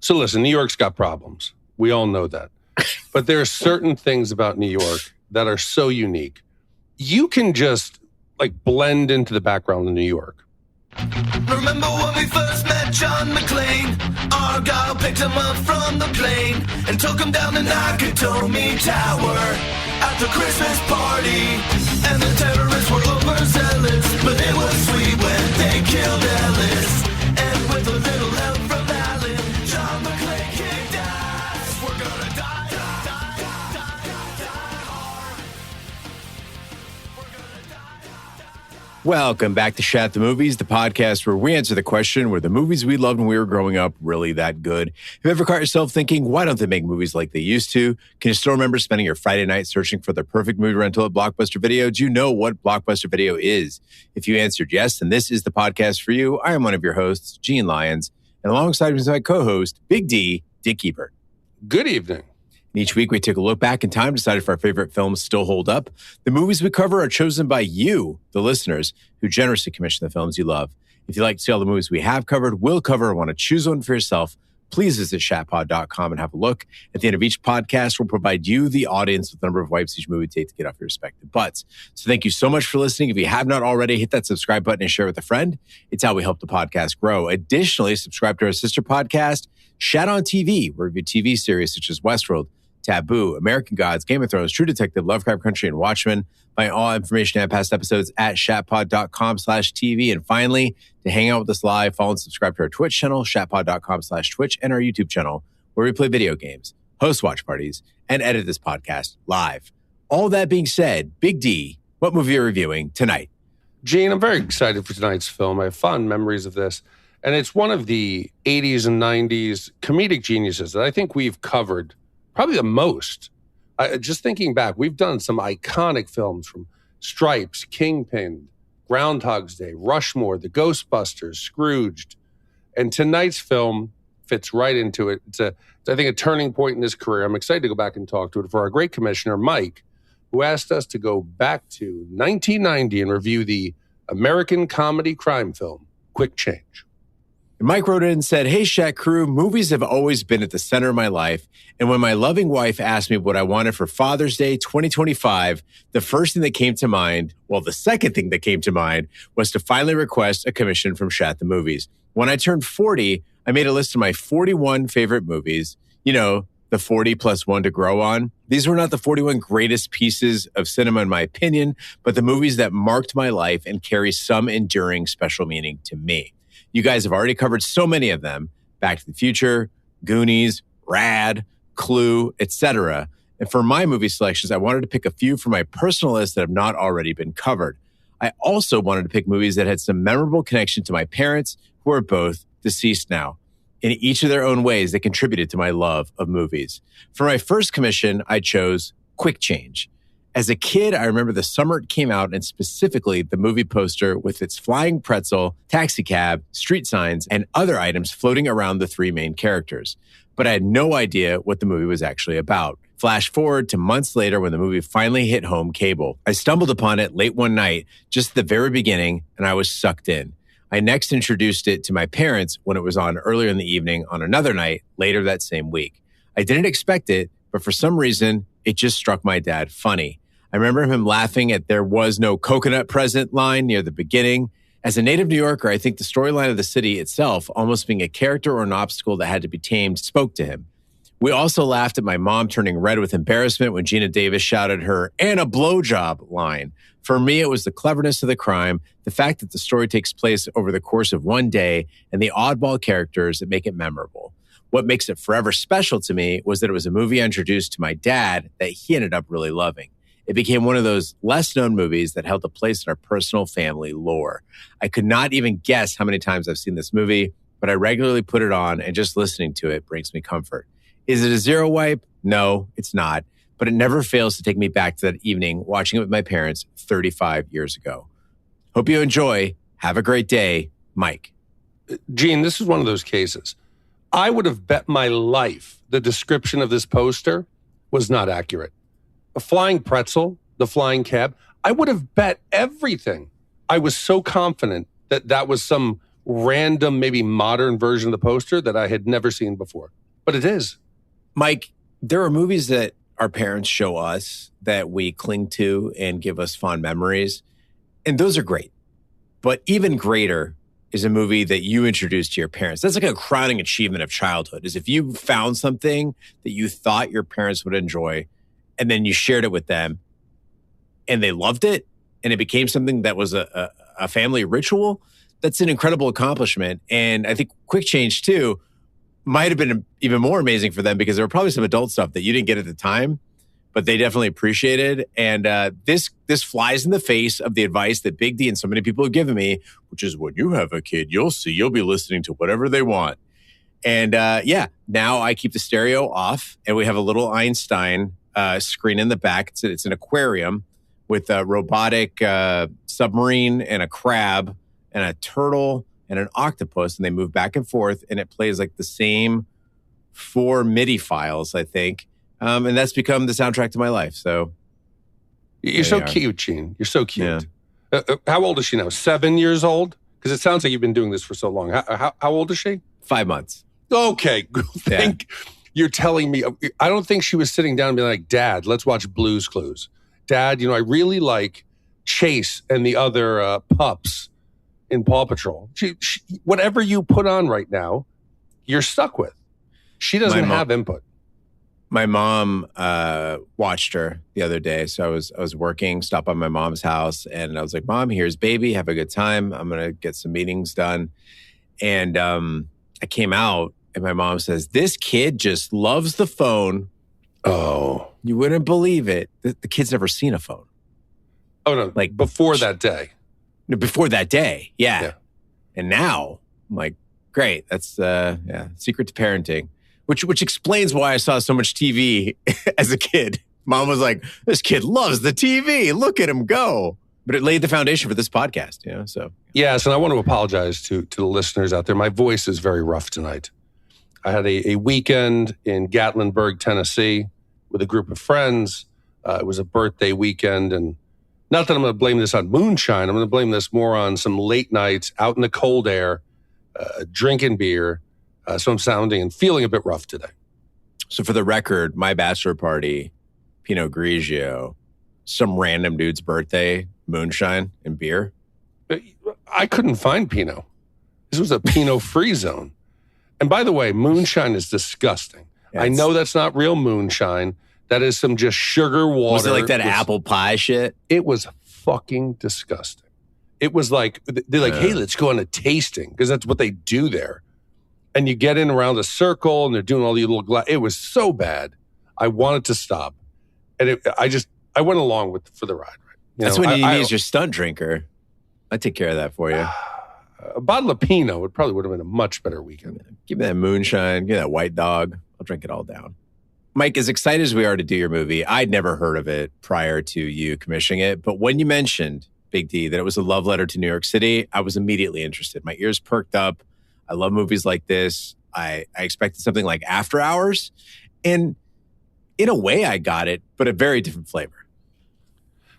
So listen, New York's got problems. We all know that. But there are certain things about New York that are so unique. You can just blend into the background of New York. Remember when we first met John McClane? Argyle picked him up from the plane and took him down the Nakatomi Tower at the Christmas party. And the terrorists were overzealous, but it was sweet when they killed Ellis. And with a little help from Alan, John McClane kicked ass. We're gonna die, die, die, die, die, die hard. We're gonna die. Welcome back to Shat The Movies, the podcast where we answer the question, were the movies we loved when we were growing up really that good? Have you ever caught yourself thinking, why don't they make movies like they used to? Can you still remember spending your Friday night searching for the perfect movie rental at Blockbuster Video? Do you know what Blockbuster Video is? If you answered yes, then this is the podcast for you. I am one of your hosts, Gene Lyons, and alongside me is my co-host, Big D, Dick Ebert. Good evening. And each week we take a look back in time, decide if our favorite films still hold up. The movies we cover are chosen by you, the listeners, who generously commission the films you love. If you'd like to see all the movies we have covered, will cover, or want to choose one for yourself, please visit shatpod.com and have a look. At the end of each podcast, we'll provide you, the audience, with the number of wipes each movie would take to get off your respective butts. So thank you so much for listening. If you have not already, hit that subscribe button and share with a friend. It's how we help the podcast grow. Additionally, subscribe to our sister podcast, Shat on TV, where we review TV series such as Westworld, Taboo, American Gods, Game of Thrones, True Detective, Lovecraft Country, and Watchmen. Find all information and past episodes at shatpod.com/TV. And finally, to hang out with us live, follow and subscribe to our Twitch channel, shatpod.com/Twitch, and our YouTube channel, where we play video games, host watch parties, and edit this podcast live. All that being said, Big D, what movie are you reviewing tonight? Gene, I'm very excited for tonight's film. I have fond memories of this. And it's one of the 80s and 90s comedic geniuses that I think we've covered probably the most. Just thinking back, we've done some iconic films from Stripes, Kingpin, Groundhog's Day, Rushmore, The Ghostbusters, Scrooged. And tonight's film fits right into it. It's, I think, a turning point in his career. I'm excited to go back and talk to it for our great commissioner, Mike, who asked us to go back to 1990 and review the American comedy crime film, Quick Change. Mike wrote in and said, "Hey, Shat crew, movies have always been at the center of my life. And when my loving wife asked me what I wanted for Father's Day 2025, the first thing that came to mind, well, the second thing that came to mind, was to finally request a commission from Shat The Movies. When I turned 40, I made a list of my 41 favorite movies. You know, the 40 plus one to grow on. These were not the 41 greatest pieces of cinema in my opinion, but the movies that marked my life and carry some enduring special meaning to me. You guys have already covered so many of them: Back to the Future, Goonies, Rad, Clue, etc. And for my movie selections, I wanted to pick a few from my personal list that have not already been covered. I also wanted to pick movies that had some memorable connection to my parents, who are both deceased now. In each of their own ways, they contributed to my love of movies. For my first commission, I chose Quick Change. As a kid, I remember the summer it came out, and specifically the movie poster with its flying pretzel, taxi cab, street signs, and other items floating around the three main characters. But I had no idea what the movie was actually about. Flash forward to months later when the movie finally hit home cable. I stumbled upon it late one night, just at the very beginning, and I was sucked in. I next introduced it to my parents when it was on earlier in the evening on another night later that same week. I didn't expect it, but for some reason, it just struck my dad funny. I remember him laughing at "there was no coconut present" line near the beginning. As a native New Yorker, I think the storyline of the city itself, almost being a character or an obstacle that had to be tamed, spoke to him. We also laughed at my mom turning red with embarrassment when Geena Davis shouted her "and a blowjob" line. For me, it was the cleverness of the crime, the fact that the story takes place over the course of one day, and the oddball characters that make it memorable. What makes it forever special to me was that it was a movie I introduced to my dad that he ended up really loving. It became one of those less-known movies that held a place in our personal family lore. I could not even guess how many times I've seen this movie, but I regularly put it on, and just listening to it brings me comfort. Is it a zero wipe? No, it's not. But it never fails to take me back to that evening watching it with my parents 35 years ago. Hope you enjoy. Have a great day. Mike. Gene, this is one of those cases. I would have bet my life the description of this poster was not accurate. A flying pretzel, the flying cab, I would have bet everything. I was so confident that that was some random, maybe modern version of the poster that I had never seen before. But it is. Mike, there are movies that our parents show us that we cling to and give us fond memories. And those are great. But even greater is a movie that you introduced to your parents. That's like a crowning achievement of childhood, is if you found something that you thought your parents would enjoy and then you shared it with them and they loved it and it became something that was a family ritual. That's an incredible accomplishment. And I think Quick Change too might have been even more amazing for them because there were probably some adult stuff that you didn't get at the time, but they definitely appreciated. And this flies in the face of the advice that Big D and so many people have given me, which is when you have a kid, you'll be listening to whatever they want. And now I keep the stereo off and we have a little Einstein screen in the back. It's an aquarium with a robotic submarine and a crab and a turtle and an octopus, and they move back and forth, and it plays like the same 4 MIDI files, I think. And that's become the soundtrack to my life. So you're so cute, Gene. You're so cute. Yeah. How old is she now? 7 years old? Because it sounds like you've been doing this for so long. How old is she? 5 months. Okay. You're telling me. I don't think she was sitting down and being like, Dad, let's watch Blue's Clues. Dad, I really like Chase and the other pups in Paw Patrol. She, whatever you put on right now, you're stuck with. She doesn't have input. My mom watched her the other day. So I was working, stopped by my mom's house, and I was like, Mom, here's baby. Have a good time. I'm going to get some meetings done. And I came out, and my mom says, this kid just loves the phone. Oh. You wouldn't believe it. The kid's never seen a phone. Oh, no. Like before that day. Before that day, yeah. And now, I'm like, great. That's secret to parenting, which explains why I saw so much TV as a kid. Mom was like, this kid loves the TV. Look at him go. But it laid the foundation for this podcast, so. Yes, and I want to apologize to the listeners out there. My voice is very rough tonight. I had a weekend in Gatlinburg, Tennessee with a group of friends. It was a birthday weekend, and not that I'm going to blame this on moonshine. I'm going to blame this more on some late nights out in the cold air, drinking beer. So I'm sounding and feeling a bit rough today. So for the record, my bachelor party, Pinot Grigio, some random dude's birthday, moonshine and beer. I couldn't find Pinot. This was a Pinot free zone. And by the way, moonshine is disgusting. Yes. I know that's not real moonshine. That is some just sugar water. Was it like that apple pie shit? It was fucking disgusting. It was like, they're like, hey, let's go on a tasting, because that's what they do there. And you get in around a circle and they're doing all these little it was so bad. I wanted to stop. And I went along for the ride. Right? That's when you need your stunt drinker. I take care of that for you. A bottle of Pinot would have been a much better weekend. Give me that moonshine. Give me that white dog. I'll drink it all down. Mike, as excited as we are to do your movie, I'd never heard of it prior to you commissioning it. But when you mentioned, Big D, that it was a love letter to New York City, I was immediately interested. My ears perked up. I love movies like this. I expected something like After Hours. And in a way, I got it, but a very different flavor.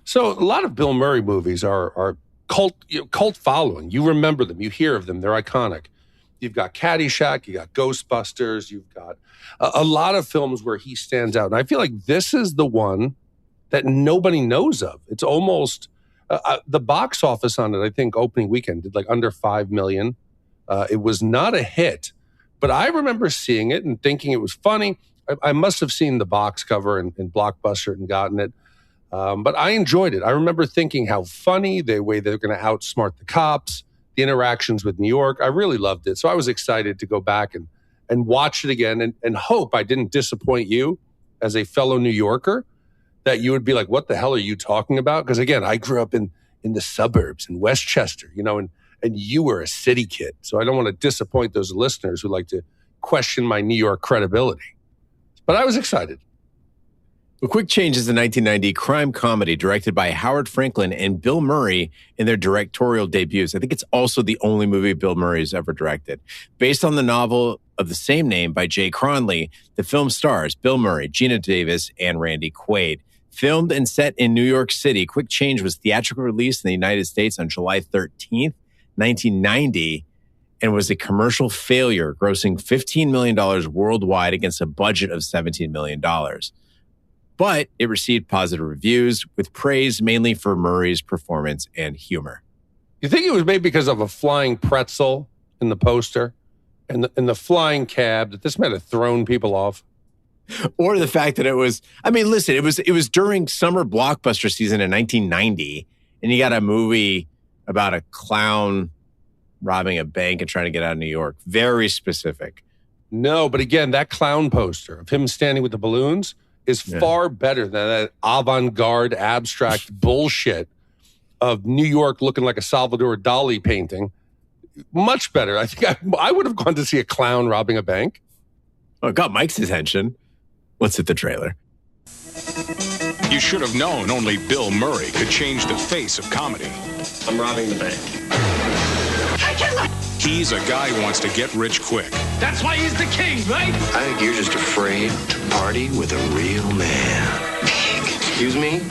So a lot of Bill Murray movies are cult following. You remember them. You hear of them. They're iconic. You've got Caddyshack. You got Ghostbusters. You've got a lot of films where he stands out. And I feel like this is the one that nobody knows of. It's almost the box office on it, I think, opening weekend did like under 5 million. It was not a hit, but I remember seeing it and thinking it was funny. I must have seen the box cover in Blockbuster and gotten it. But I enjoyed it. I remember thinking how funny, the way they're going to outsmart the cops, the interactions with New York. I really loved it. So I was excited to go back and watch it again and hope I didn't disappoint you as a fellow New Yorker, that you would be like, what the hell are you talking about? Because again, I grew up in the suburbs in Westchester, and you were a city kid. So I don't want to disappoint those listeners who like to question my New York credibility. But I was excited. A Quick Change is a 1990 crime comedy directed by Howard Franklin and Bill Murray in their directorial debuts. I think it's also the only movie Bill Murray's ever directed. Based on the novel of the same name by Jay Cronley, the film stars Bill Murray, Geena Davis, and Randy Quaid. Filmed and set in New York City, Quick Change was theatrically released in the United States on July 13th, 1990. and was a commercial failure, grossing $15 million worldwide against a budget of $17 million. But it received positive reviews, with praise mainly for Murray's performance and humor. You think it was made because of a flying pretzel in the poster and the flying cab, that this might have thrown people off? Or the fact that it was, I mean, listen, it was during summer blockbuster season in 1990, and you got a movie about a clown robbing a bank and trying to get out of New York. Very specific. No, but again, that clown poster of him standing with the balloons is far better than that avant-garde abstract bullshit of New York looking like a Salvador Dali painting. Much better. I think I would have gone to see a clown robbing a bank. Oh, it got Mike's attention. Let's hit the trailer. You should have known only Bill Murray could change the face of comedy. I'm robbing the bank. He's a guy who wants to get rich quick. That's why he's the king, right? I think you're just afraid to party with a real man. Pig. Excuse me?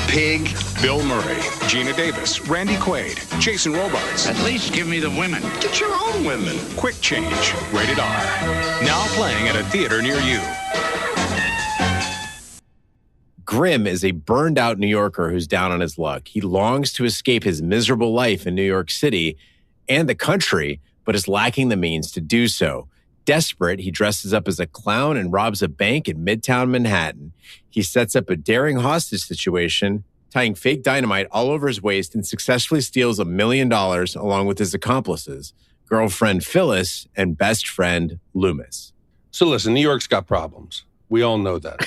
Pig. Bill Murray, Geena Davis, Randy Quaid, Jason Robards. At least give me the women. Get your own women. Quick Change, rated R. Now playing at a theater near you. Grim is a burned out New Yorker who's down on his luck. He longs to escape his miserable life in New York City and the country, but is lacking the means to do so. Desperate, he dresses up as a clown and robs a bank in Midtown Manhattan. He sets up a daring hostage situation, tying fake dynamite all over his waist, and successfully steals $1 million along with his accomplices, girlfriend Phyllis and best friend Loomis. So listen, New York's got problems. We all know that.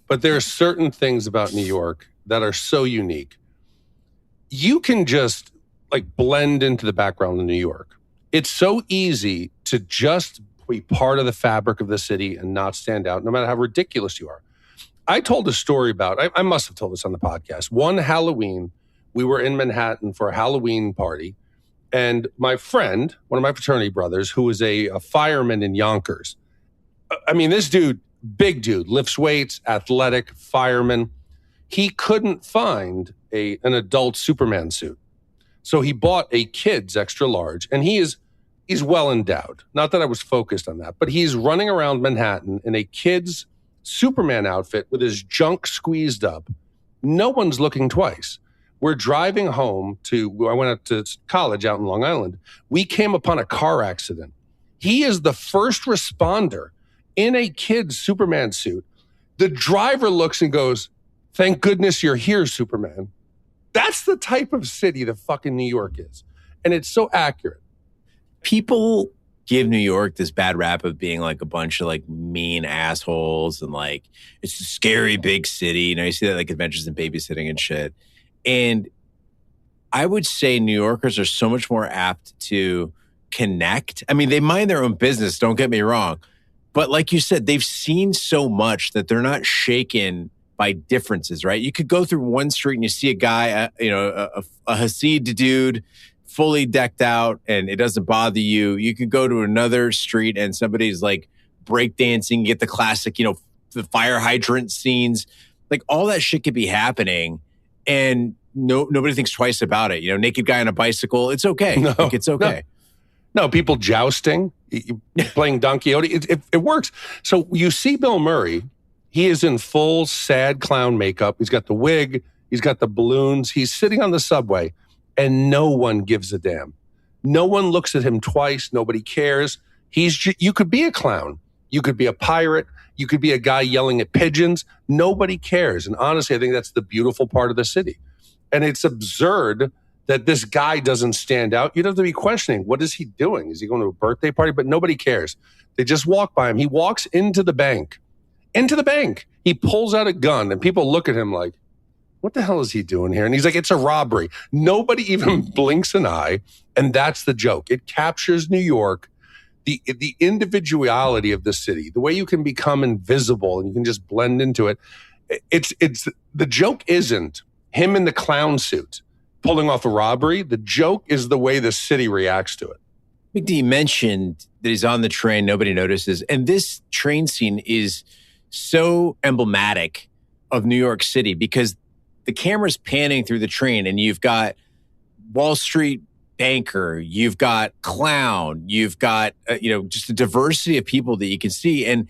But there are certain things about New York that are so unique. You can just blend into the background of New York. It's so easy to just be part of the fabric of the city and not stand out, no matter how ridiculous you are. I told a story about, I must have told this on the podcast. One Halloween, we were in Manhattan for a Halloween party, and my friend, one of my fraternity brothers, who was a fireman in Yonkers. I mean, this dude, big dude, lifts weights, athletic, fireman. He couldn't find an adult Superman suit. So he bought a kid's extra large, and he's well endowed. Not that I was focused on that, but he's running around Manhattan in a kid's Superman outfit with his junk squeezed up. No one's looking twice. We're driving home I went up to college out in Long Island. We came upon a car accident. He is the first responder in a kid's Superman suit. The driver looks and goes, "Thank goodness you're here, Superman." That's the type of city that fucking New York is. And it's so accurate. People give New York this bad rap of being a bunch of mean assholes and it's a scary big city. You see that Adventures in Babysitting and shit. And I would say New Yorkers are so much more apt to connect. I mean, they mind their own business, don't get me wrong. But like you said, they've seen so much that they're not shaken by differences, right? You could go through one street and you see a guy, a Hasid dude, fully decked out, and it doesn't bother you. You could go to another street and somebody's breakdancing, get the classic, the fire hydrant scenes. All that shit could be happening, and nobody thinks twice about it. Naked guy on a bicycle, it's okay. No, it's okay. No, people jousting, playing Don Quixote, it works. So you see Bill Murray. He is in full sad clown makeup. He's got the wig. He's got the balloons. He's sitting on the subway, and no one gives a damn. No one looks at him twice. Nobody cares. You could be a clown. You could be a pirate. You could be a guy yelling at pigeons. Nobody cares. And honestly, I think that's the beautiful part of the city. And it's absurd that this guy doesn't stand out. You'd have to be questioning, what is he doing? Is he going to a birthday party? But nobody cares. They just walk by him. He walks into the bank. He pulls out a gun, and people look at him like, what the hell is he doing here? And he's like, it's a robbery. Nobody even blinks an eye. And that's the joke. It captures New York, the individuality of the city, the way you can become invisible and you can just blend into it. It's the joke isn't him in the clown suit pulling off a robbery. The joke is the way the city reacts to it. Big D mentioned that he's on the train, nobody notices. And this train scene is so emblematic of New York City because the camera's panning through the train and you've got Wall Street banker, you've got clown, you've got, just a diversity of people that you can see. And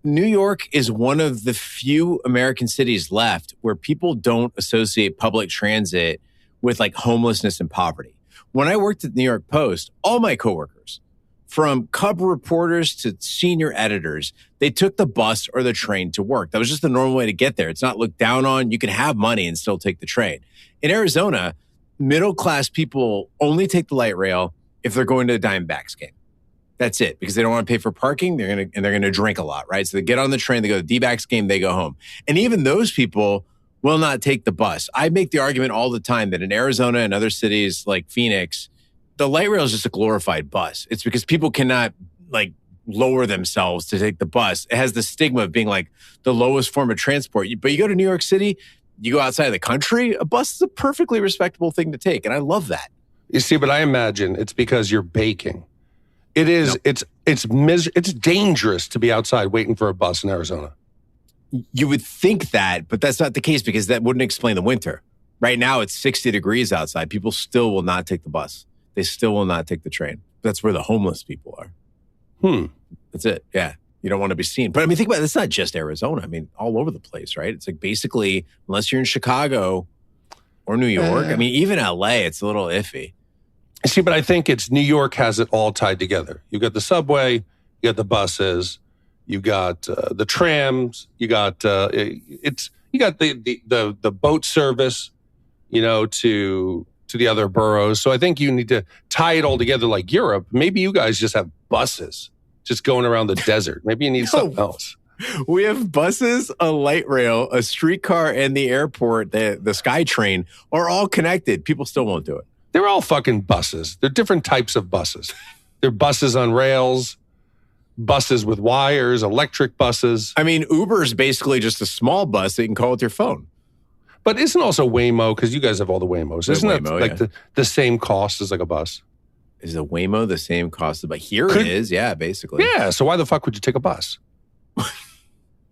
New York is one of the few American cities left where people don't associate public transit with like homelessness and poverty. When I worked at the New York Post, all my coworkers, from cub reporters to senior editors, they took the bus or the train to work. That was just the normal way to get there. It's not looked down on. You can have money and still take the train. In Arizona, middle-class people only take the light rail if they're going to a Diamondbacks game. That's it, because they don't want to pay for parking. They're gonna drink a lot, right? So they get on the train, they go to the D-backs game, they go home. And even those people will not take the bus. I make the argument all the time that in Arizona and other cities like Phoenix, the light rail is just a glorified bus. It's because people cannot like lower themselves to take the bus. It has the stigma of being like the lowest form of transport. But you go to New York City, you go outside of the country, a bus is a perfectly respectable thing to take. And I love that. You see, but I imagine it's because you're baking. It is, nope. It's dangerous to be outside waiting for a bus in Arizona. You would think that, but that's not the case because that wouldn't explain the winter. Right now, it's 60 degrees outside. People still will not take the bus. They still will not take the train. That's where the homeless people are. That's it. Yeah. You don't want to be seen. But I mean, think about it. It's not just Arizona. I mean, all over the place, right? It's like basically, unless you're in Chicago or New York, I mean, even LA, it's a little iffy. See, but I think it's New York has it all tied together. You've got the subway, you got the buses, you got the trams, you got the boat service, to the other boroughs. So I think you need to tie it all together like Europe. Maybe you guys just have buses just going around the desert. Maybe you need something else. We have buses, a light rail, a streetcar, and the airport, the SkyTrain are all connected. People still won't do it. They're all fucking buses. They're different types of buses. They're buses on rails, buses with wires, electric buses. I mean, Uber is basically just a small bus that you can call with your phone. But isn't also Waymo, because you guys have all the Waymos, isn't that like the same cost as like a bus? Is a Waymo the same cost? But here it is, yeah, basically. Yeah, so why the fuck would you take a bus?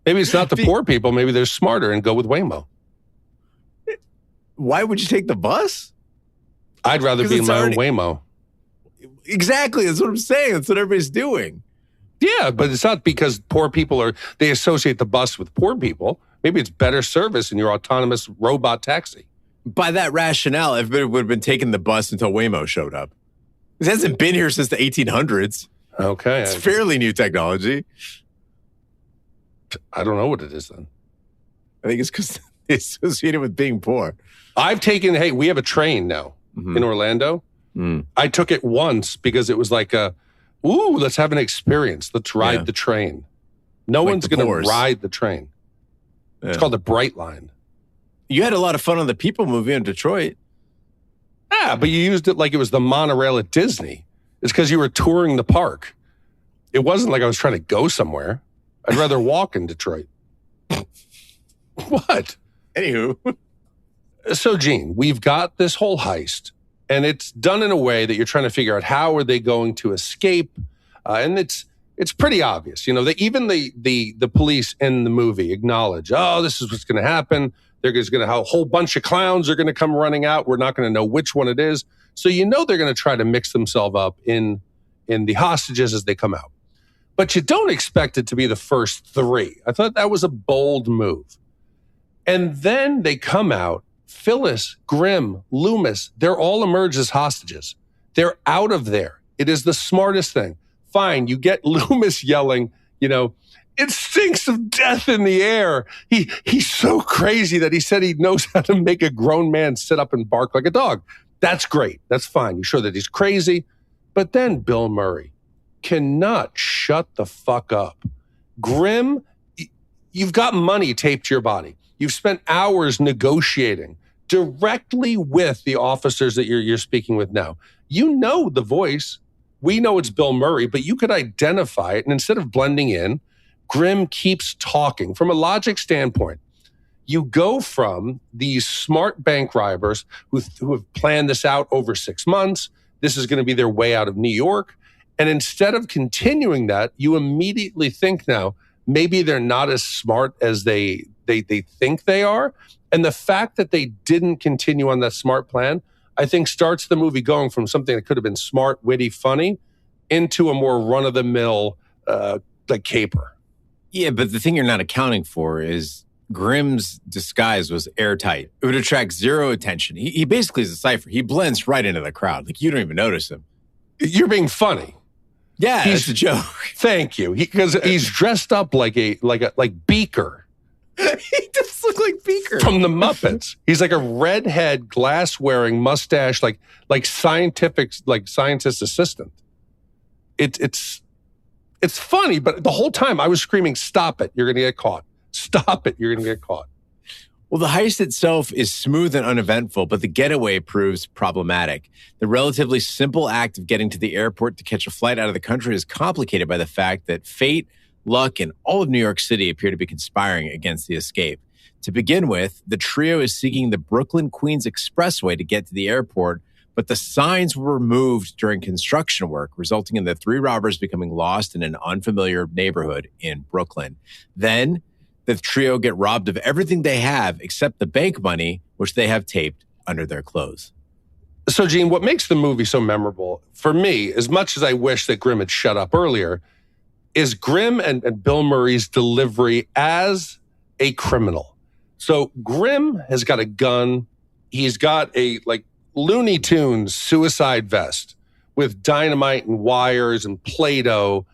Maybe it's not the poor people. Maybe they're smarter and go with Waymo. Why would you take the bus? I'd rather be in my own Waymo. Exactly. That's what I'm saying. That's what everybody's doing. Yeah, but it's not because poor people they associate the bus with poor people. Maybe it's better service in your autonomous robot taxi. By that rationale, everybody would have been taking the bus until Waymo showed up. It hasn't been here since the 1800s. Okay. It's fairly new technology. I don't know what it is then. I think it's because it's associated with being poor. We have a train now in Orlando. I took it once because it was like let's have an experience. Let's ride the train. No one's going to ride the train. Yeah. It's called the Bright Line. You had a lot of fun on the People movie in Detroit. Yeah, but you used it like it was the monorail at Disney. It's because you were touring the park. It wasn't like I was trying to go somewhere. I'd rather walk in Detroit. What? Anywho. So, Gene, we've got this whole heist, and it's done in a way that you're trying to figure out how are they going to escape. And it's pretty obvious, that even the police in the movie acknowledge, this is what's going to happen. There's going to have a whole bunch of clowns are going to come running out. We're not going to know which one it is. So they're going to try to mix themselves up in the hostages as they come out. But you don't expect it to be the first three. I thought that was a bold move. And then they come out, Phyllis, Grimm, Loomis, they're all emerged as hostages. They're out of there. It is the smartest thing. Fine, you get Loomis yelling, it stinks of death in the air. He's so crazy that he said he knows how to make a grown man sit up and bark like a dog. That's great. That's fine. You show that he's crazy. But then Bill Murray cannot shut the fuck up. Grimm, you've got money taped to your body. You've spent hours negotiating directly with the officers that you're speaking with now. You know the voice. We know it's Bill Murray, but you could identify it. And instead of blending in, Grimm keeps talking. From a logic standpoint, you go from these smart bank robbers who have planned this out over 6 months. This is going to be their way out of New York. And instead of continuing that, you immediately think now, maybe they're not as smart as they think they are. And the fact that they didn't continue on that smart plan, I think starts the movie going from something that could have been smart, witty, funny into a more run-of-the-mill like caper. Yeah, but the thing you're not accounting for is Grimm's disguise was airtight. It would attract zero attention. He basically is a cipher. He blends right into the crowd. Like, you don't even notice him. You're being funny. Yeah, that's a joke. Thank you. Because he's dressed up like Beaker. He does look like Beaker. From the Muppets. He's like a redhead, glass-wearing, mustache, like scientist assistant. It's funny, but the whole time I was screaming, "Stop it, you're going to get caught. Stop it, you're going to get caught." Well, the heist itself is smooth and uneventful, but the getaway proves problematic. The relatively simple act of getting to the airport to catch a flight out of the country is complicated by the fact that fate, luck, and all of New York City appear to be conspiring against the escape. To begin with, the trio is seeking the Brooklyn-Queens Expressway to get to the airport, but the signs were removed during construction work, resulting in the three robbers becoming lost in an unfamiliar neighborhood in Brooklyn. Then, the trio get robbed of everything they have except the bank money, which they have taped under their clothes. So, Gene, what makes the movie so memorable, for me, as much as I wish that Grimm had shut up earlier, is Grimm and Bill Murray's delivery as a criminal. So Grimm has got a gun. He's got a Looney Tunes suicide vest with dynamite and wires and Play-Doh.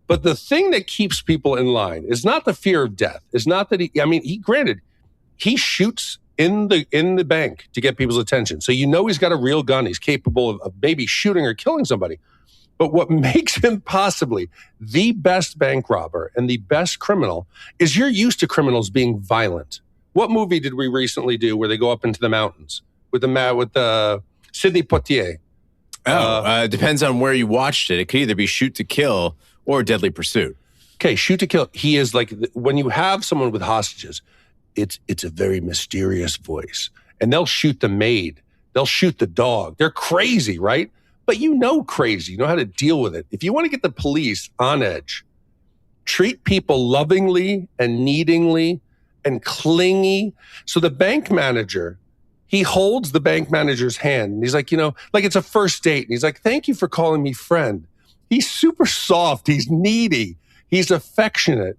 But the thing that keeps people in line is not the fear of death. It's not that he shoots in the bank to get people's attention. So he's got a real gun. He's capable of maybe shooting or killing somebody. But what makes him possibly the best bank robber and the best criminal is you're used to criminals being violent. What movie did we recently do where they go up into the mountains with Sidney Poitier? Depends on where you watched it. It could either be Shoot to Kill or Deadly Pursuit. Okay, Shoot to Kill. He is when you have someone with hostages, it's a very mysterious voice. And they'll shoot the maid. They'll shoot the dog. They're crazy, right? But crazy. You know how to deal with it. If you want to get the police on edge, treat people lovingly and needingly and clingy. So the bank manager, he holds the bank manager's hand. And he's like, like it's a first date. And he's like, "Thank you for calling me friend." He's super soft. He's needy. He's affectionate.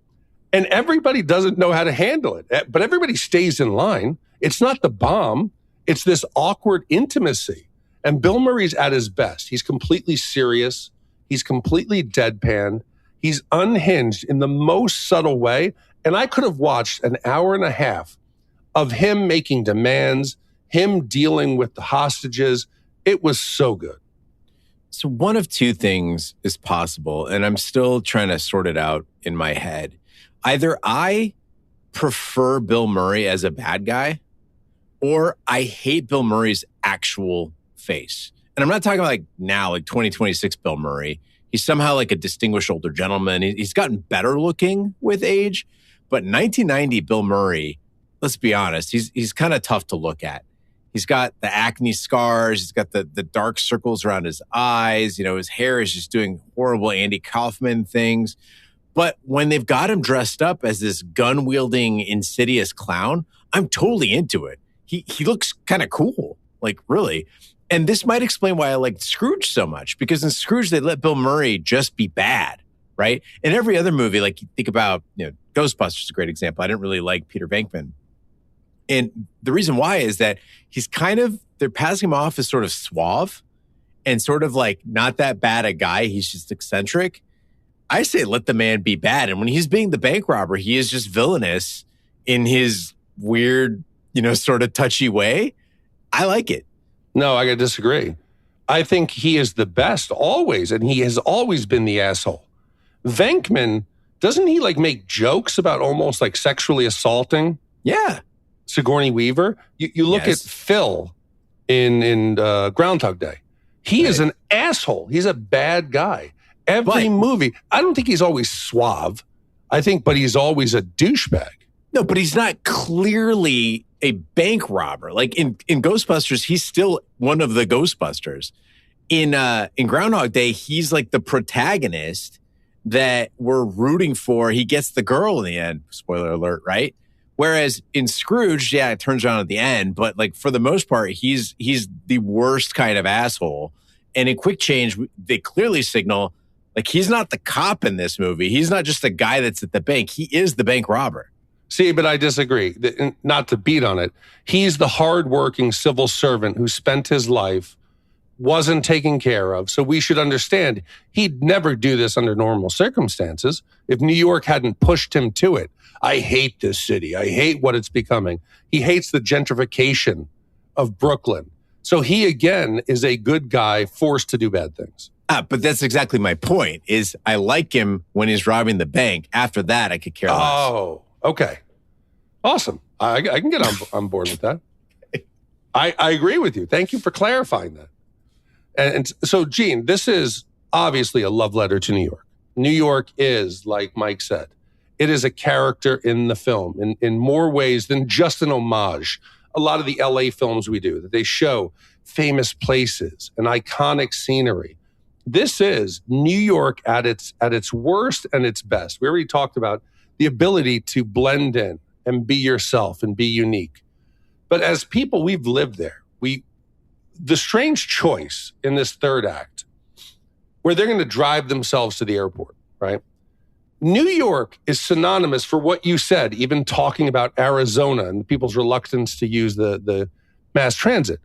And everybody doesn't know how to handle it. But everybody stays in line. It's not the bomb. It's this awkward intimacy. And Bill Murray's at his best. He's completely serious. He's completely deadpan. He's unhinged in the most subtle way. And I could have watched an hour and a half of him making demands, him dealing with the hostages. It was so good. So one of two things is possible, and I'm still trying to sort it out in my head. Either I prefer Bill Murray as a bad guy, or I hate Bill Murray's actual face. And I'm not talking about now, 2026 Bill Murray. He's somehow a distinguished older gentleman. He's gotten better looking with age. But 1990 Bill Murray, let's be honest, he's kind of tough to look at. He's got the acne scars. He's got the dark circles around his eyes. His hair is just doing horrible Andy Kaufman things. But when they've got him dressed up as this gun-wielding, insidious clown, I'm totally into it. He looks kind of cool, really. And this might explain why I liked Scrooge so much, because in Scrooge, they let Bill Murray just be bad, right? In every other movie, you think about, Ghostbusters is a great example. I didn't really like Peter Venkman. And the reason why is that they're passing him off as sort of suave and sort of not that bad a guy. He's just eccentric. I say let the man be bad. And when he's being the bank robber, he is just villainous in his weird, sort of touchy way. I like it. No, I got to disagree. I think he is the best always, and he has always been the asshole. Venkman, doesn't he make jokes about almost sexually assaulting? Yeah. Sigourney Weaver. You look at Phil in Groundhog Day. He is an asshole. He's a bad guy. Every movie. I don't think he's always suave. But he's always a douchebag. No, but he's not clearly a bank robber. In Ghostbusters, he's still one of the Ghostbusters. In Groundhog Day, he's the protagonist that we're rooting for. He gets the girl in the end. Spoiler alert, right? Whereas in Scrooge, yeah, it turns around at the end, but like for the most part, he's the worst kind of asshole. And in Quick Change, they clearly signal like he's not the cop in this movie. He's not just the guy that's at the bank. He is the bank robber. See, but I disagree. Not to beat on it. He's the hardworking civil servant who spent his life, wasn't taken care of. So we should understand he'd never do this under normal circumstances if New York hadn't pushed him to it. I hate this city. I hate what it's becoming. He hates the gentrification of Brooklyn. So he, again, is a good guy forced to do bad things. But that's exactly my point, is I like him when he's robbing the bank. After that, I could care less. Oh, okay. Awesome. I can get on board with that. I agree with you. Thank you for clarifying that. And so, Gene, this is obviously a love letter to New York. New York is, like Mike said, it is a character in the film in more ways than just an homage. A lot of the LA films we do, that they show famous places and iconic scenery. This is New York at its worst and its best. We already talked about the ability to blend in and be yourself and be unique. But as people, we've lived there. The strange choice in this third act, where they're going to drive themselves to the airport, right? New York is synonymous for what you said, even talking about Arizona and people's reluctance to use the mass transit.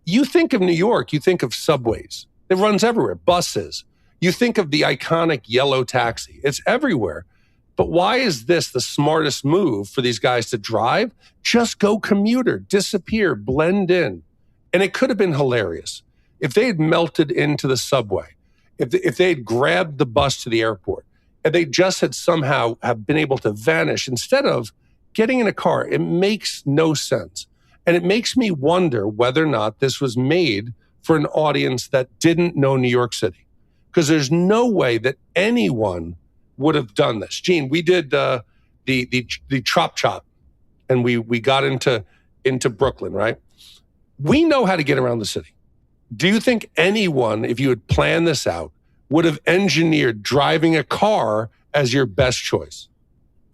You think of New York, you think of subways. It runs everywhere, buses. You think of the iconic yellow taxi. It's everywhere. But why is this the smartest move for these guys to drive? Just go commuter, disappear, blend in. And it could have been hilarious if they had melted into the subway, if they had grabbed the bus to the airport, and they just had somehow have been able to vanish instead of getting in a car. It makes no sense. And it makes me wonder whether or not this was made for an audience that didn't know New York City. Because there's no way that anyone would have done this. Gene, we did the chop, and we got into Brooklyn, right? We know how to get around the city. Do you think anyone, if you had planned this out, would have engineered driving a car as your best choice?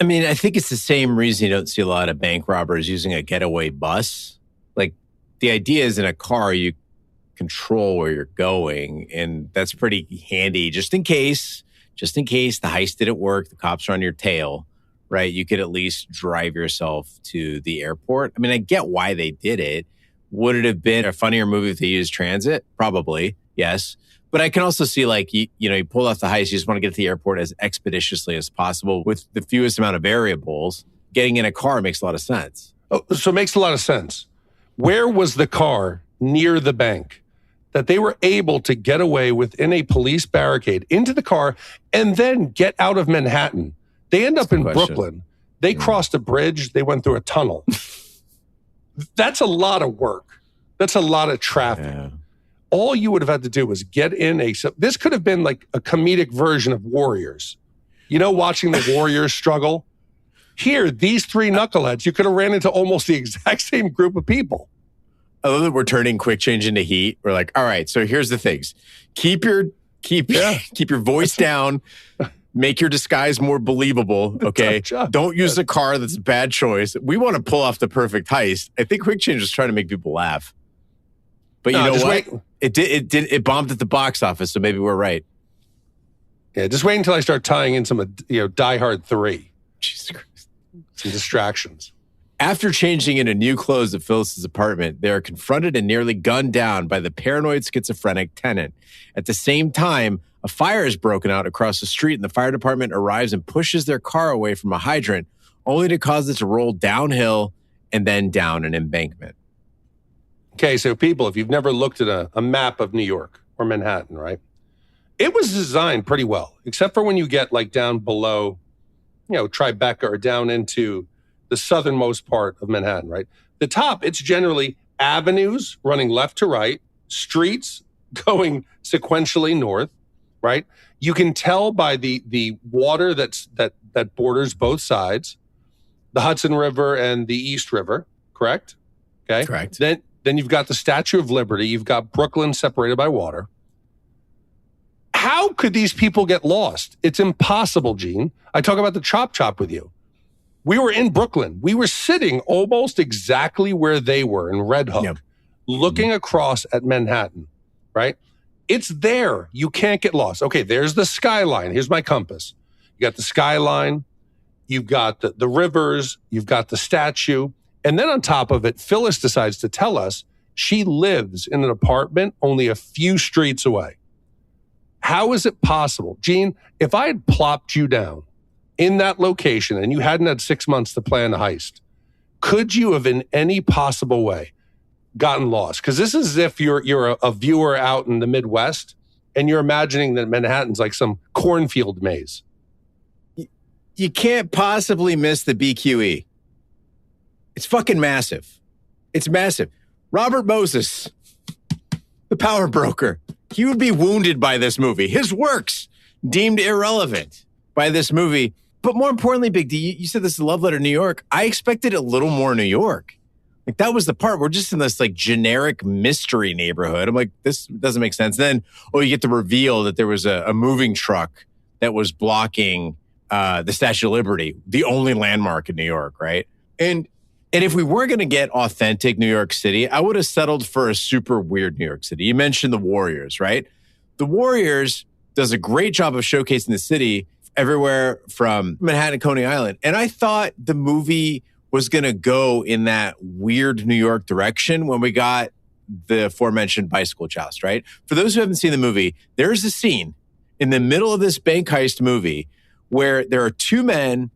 I mean, I think it's the same reason you don't see a lot of bank robbers using a getaway bus. Like, the idea is in a car, you control where you're going, and that's pretty handy just in case the heist didn't work, the cops are on your tail, right? You could at least drive yourself to the airport. I mean, I get why they did it. Would it have been a funnier movie if they used transit? Probably, yes. But I can also see, like, you pull off the heist, you just want to get to the airport as expeditiously as possible with the fewest amount of variables. Getting in a car makes a lot of sense. Oh, so it makes a lot of sense. Where was the car near the bank that they were able to get away within a police barricade into the car and then get out of Manhattan? They end up in Brooklyn. They crossed a bridge. They went through a tunnel. That's a lot of work. That's a lot of traffic. Yeah. All you would have had to do was get in this could have been like a comedic version of Warriors. You know, watching the Warriors struggle? Here, these three knuckleheads, you could have ran into almost the exact same group of people. I love that we're turning Quick Change into Heat. We're like, all right, so here's the things. Keep your voice down. Make your disguise more believable, okay? Don't use a car that's a bad choice. We want to pull off the perfect heist. I think Quick Change is trying to make people laugh. But you know what? It bombed at the box office, so maybe we're right. Yeah, just wait until I start tying in some, Die Hard 3. Jesus Christ. Some distractions. After changing into new clothes at Phyllis's apartment, they are confronted and nearly gunned down by the paranoid schizophrenic tenant. At the same time, a fire is broken out across the street, and the fire department arrives and pushes their car away from a hydrant, only to cause it to roll downhill and then down an embankment. Okay, so people, if you've never looked at a map of New York or Manhattan, right? It was designed pretty well, except for when you get like down below, Tribeca or down into the southernmost part of Manhattan, right? The top, it's generally avenues running left to right, streets going sequentially north, right? You can tell by the water that borders both sides, the Hudson River and the East River, correct? Okay. Correct. Then you've got the Statue of Liberty. You've got Brooklyn separated by water. How could these people get lost? It's impossible, Gene. I talk about the chop with you. We were in Brooklyn. We were sitting almost exactly where they were in Red Hook, looking across at Manhattan, right? It's there. You can't get lost. Okay, there's the skyline. Here's my compass. You got the skyline. You've got the rivers. You've got the statue. And then on top of it, Phyllis decides to tell us she lives in an apartment only a few streets away. How is it possible? Gene, if I had plopped you down in that location and you hadn't had 6 months to plan a heist, could you have in any possible way gotten lost? Because this is as if you're a viewer out in the Midwest and you're imagining that Manhattan's like some cornfield maze. You can't possibly miss the BQE. It's fucking massive. It's massive. Robert Moses, the power broker, he would be wounded by this movie. His works deemed irrelevant by this movie. But more importantly, Big D, you said this is a love letter to New York. I expected a little more New York. Like, that was the part. We're just in this like generic mystery neighborhood. I'm like, this doesn't make sense. Then, you get the reveal that there was a moving truck that was blocking the Statue of Liberty, the only landmark in New York, right? And if we were going to get authentic New York City, I would have settled for a super weird New York City. You mentioned the Warriors, right? The Warriors does a great job of showcasing the city everywhere from Manhattan to Coney Island. And I thought the movie was going to go in that weird New York direction when we got the aforementioned bicycle joust, right? For those who haven't seen the movie, there's a scene in the middle of this bank heist movie where there are two men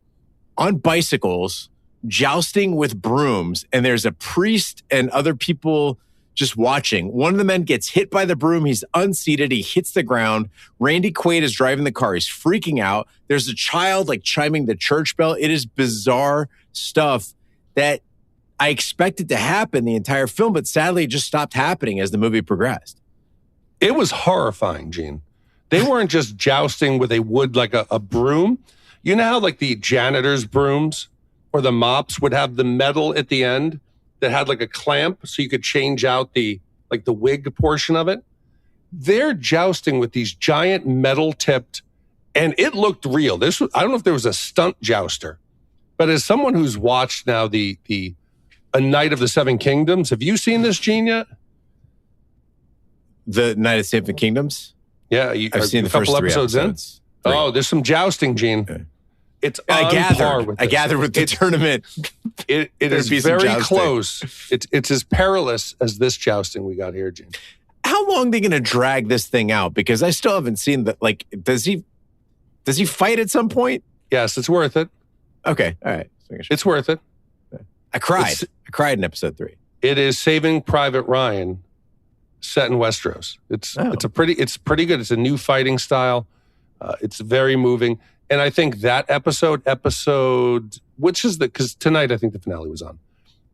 on bicycles jousting with brooms, and there's a priest and other people just watching. One of the men gets hit by the broom. He's unseated. He hits the ground. Randy Quaid is driving the car. He's freaking out. There's a child like chiming the church bell. It is bizarre stuff that I expected to happen the entire film, but sadly it just stopped happening as the movie progressed. It was horrifying, Gene. They weren't just jousting with a wood like a broom. You know how like the janitor's brooms or the mops would have the metal at the end that had like a clamp so you could change out the wig portion of it? They're jousting with these giant metal tipped, and it looked real. I don't know if there was a stunt jouster, but as someone who's watched now A Night of the Seven Kingdoms, have you seen this, Gene, yet? The Night of the Seven Kingdoms? Yeah, I've seen the first 3 episodes. Oh, there's some jousting, Gene. Okay. It's I gathered with the tournament. It is very close. It's as perilous as this jousting we got here, Gene. How long are they going to drag this thing out? Because I still haven't seen that. Like, does he fight at some point? Yes, it's worth it. Okay, all right. It's worth it. I cried in episode 3. It is Saving Private Ryan, set in Westeros. It's pretty good. It's a new fighting style. It's very moving. And I think that episode, which is because tonight I think the finale was on.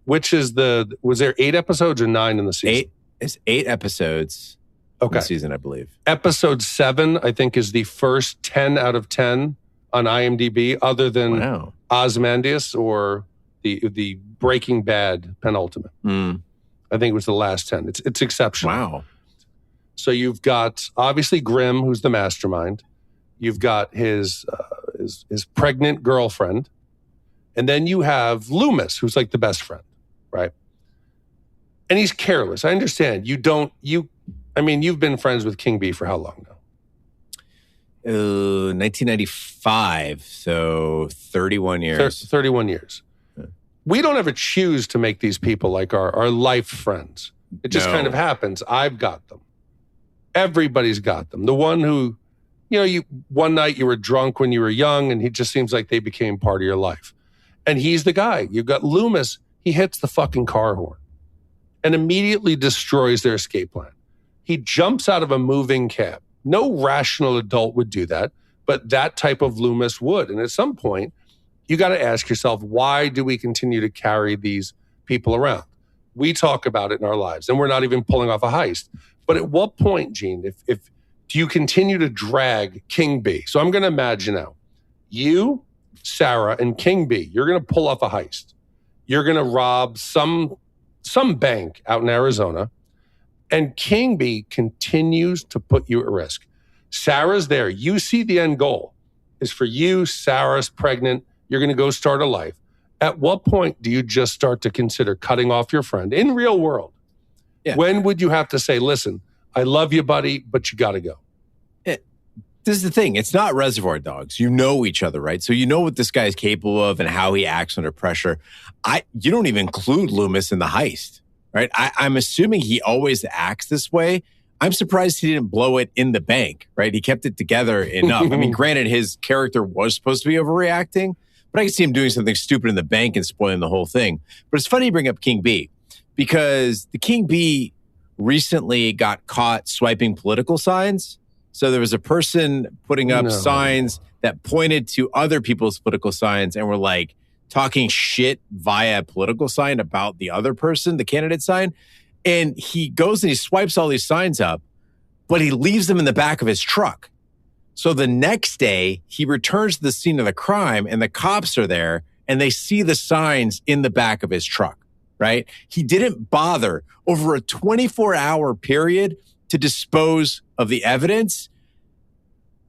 Was there 8 episodes or 9 in the season? It's 8 episodes in the season, I believe. Episode 7, I think, is the first 10 out of 10 on IMDb, other than Ozymandias or the Breaking Bad penultimate. I think it was the last 10. It's exceptional. Wow. So you've got, obviously, Grimm, who's the mastermind. You've got his pregnant girlfriend. And then you have Loomis, who's like the best friend, right? And he's careless. I understand. You've been friends with King B for how long now? 1995. So 31 years. 31 years. Yeah. We don't ever choose to make these people like our life friends. It just kind of happens. I've got them. Everybody's got them. The one who, one night you were drunk when you were young, and he just seems like they became part of your life. And he's the guy. You've got Loomis. He hits the fucking car horn and immediately destroys their escape plan. He jumps out of a moving cab. No rational adult would do that, but that type of Loomis would. And at some point, you got to ask yourself, why do we continue to carry these people around? We talk about it in our lives, and we're not even pulling off a heist. But at what point, Gene, if do you continue to drag King B? So I'm going to imagine now, you, Sarah, and King B, you're going to pull off a heist. You're going to rob some bank out in Arizona, and King B continues to put you at risk. Sarah's there. You see the end goal is for you. Sarah's pregnant. You're going to go start a life. At what point do you just start to consider cutting off your friend in real world? Yeah. When would you have to say, listen, I love you, buddy, but you got to go? This is the thing. It's not Reservoir Dogs. You know each other, right? So you know what this guy's capable of and how he acts under pressure. You don't even include Loomis in the heist, right? I'm assuming he always acts this way. I'm surprised he didn't blow it in the bank, right? He kept it together enough. I mean, granted, his character was supposed to be overreacting, but I can see him doing something stupid in the bank and spoiling the whole thing. But it's funny you bring up King B, because the King B recently got caught swiping political signs. So there was a person putting up signs that pointed to other people's political signs and were like talking shit via a political sign about the other person, the candidate sign. And he goes and he swipes all these signs up, but he leaves them in the back of his truck. So the next day he returns to the scene of the crime and the cops are there and they see the signs in the back of his truck, right? He didn't bother over a 24-hour period to dispose of the evidence.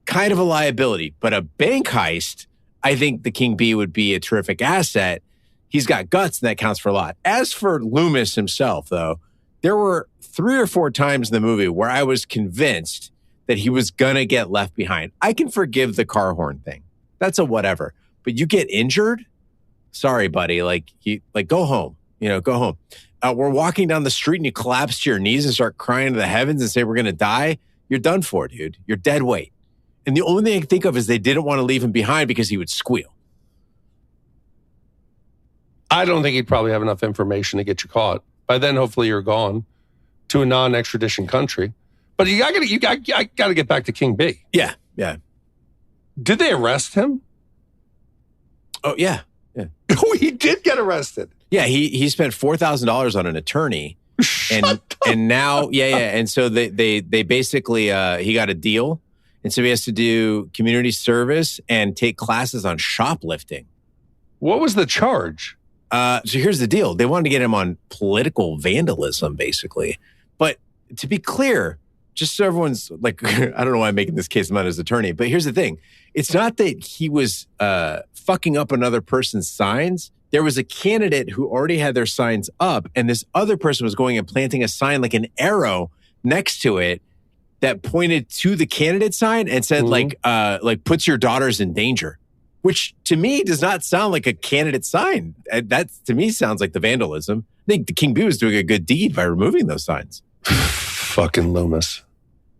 Kind of a liability, but a bank heist, I think the King B would be a terrific asset. He's got guts and that counts for a lot. As for Loomis himself, though, there were 3 or 4 times in the movie where I was convinced that he was going to get left behind. I can forgive the car horn thing. That's a whatever. But you get injured? Sorry, buddy. Go home. Go home. We're walking down the street and you collapse to your knees and start crying to the heavens and say, we're going to die. You're done for, dude. You're dead weight. And the only thing I can think of is they didn't want to leave him behind because he would squeal. I don't think he'd probably have enough information to get you caught. By then, hopefully, you're gone to a non-extradition country. But you got to get back to King B. Yeah. Did they arrest him? Oh, yeah. Oh, he did get arrested. Yeah, he spent $4,000 on an attorney. And now, and so they basically, he got a deal. And so he has to do community service and take classes on shoplifting. What was the charge? So here's the deal. They wanted to get him on political vandalism, basically. But to be clear, just so everyone's like, I don't know why I'm making this case. I'm not his attorney. But here's the thing. It's not that he was fucking up another person's signs. There was a candidate who already had their signs up. And this other person was going and planting a sign like an arrow next to it that pointed to the candidate sign and said, like puts your daughters in danger, which to me does not sound like a candidate sign. That to me sounds like the vandalism. I think the King B was doing a good deed by removing those signs. Fucking Loomis.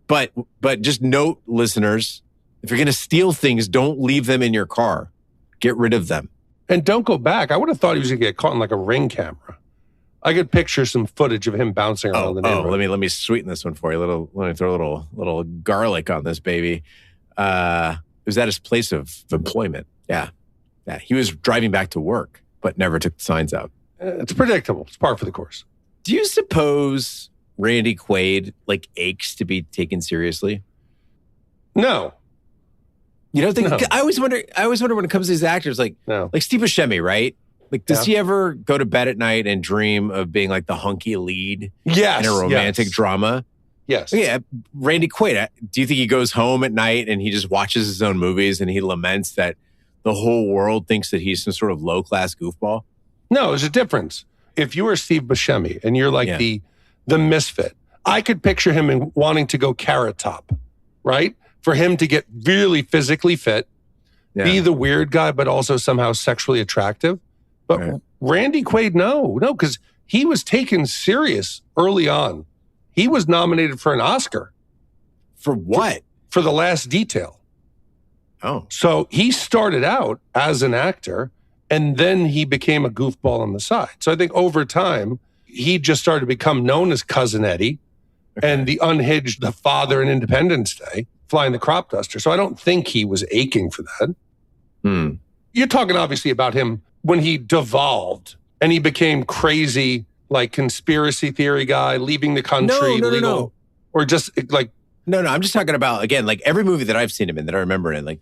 But just note, listeners, if you're going to steal things, don't leave them in your car. Get rid of them. And don't go back. I would have thought he was going to get caught in like a Ring camera. I could picture some footage of him bouncing around the neighborhood. Let me sweeten this one for you. Let me throw a little garlic on this baby. It was at his place of employment. Yeah. He was driving back to work, but never took the signs out. It's predictable. It's par for the course. Do you suppose Randy Quaid aches to be taken seriously? No. You don't think? No. I always wonder when it comes to these actors, no. Like Steve Buscemi, right? Does he ever go to bed at night and dream of being like the hunky lead in a romantic drama? Yes. Yeah. Randy Quaid, do you think he goes home at night and he just watches his own movies and he laments that the whole world thinks that he's some sort of low-class goofball? No, there's a difference. If you were Steve Buscemi and you're the misfit, I could picture him wanting to go Carrot Top, right? For him to get really physically fit, be the weird guy, but also somehow sexually attractive. But Randy Quaid, no, because he was taken serious early on. He was nominated for an Oscar. For what? For The Last Detail. Oh. So he started out as an actor, and then he became a goofball on the side. So I think over time, he just started to become known as Cousin Eddie and the unhinged, the father in Independence Day, flying the crop duster. So I don't think he was aching for that. You're talking obviously about him when he devolved and he became crazy, conspiracy theory guy, leaving the country, no. Or just No, I'm just talking about, again, every movie that I've seen him in that I remember in,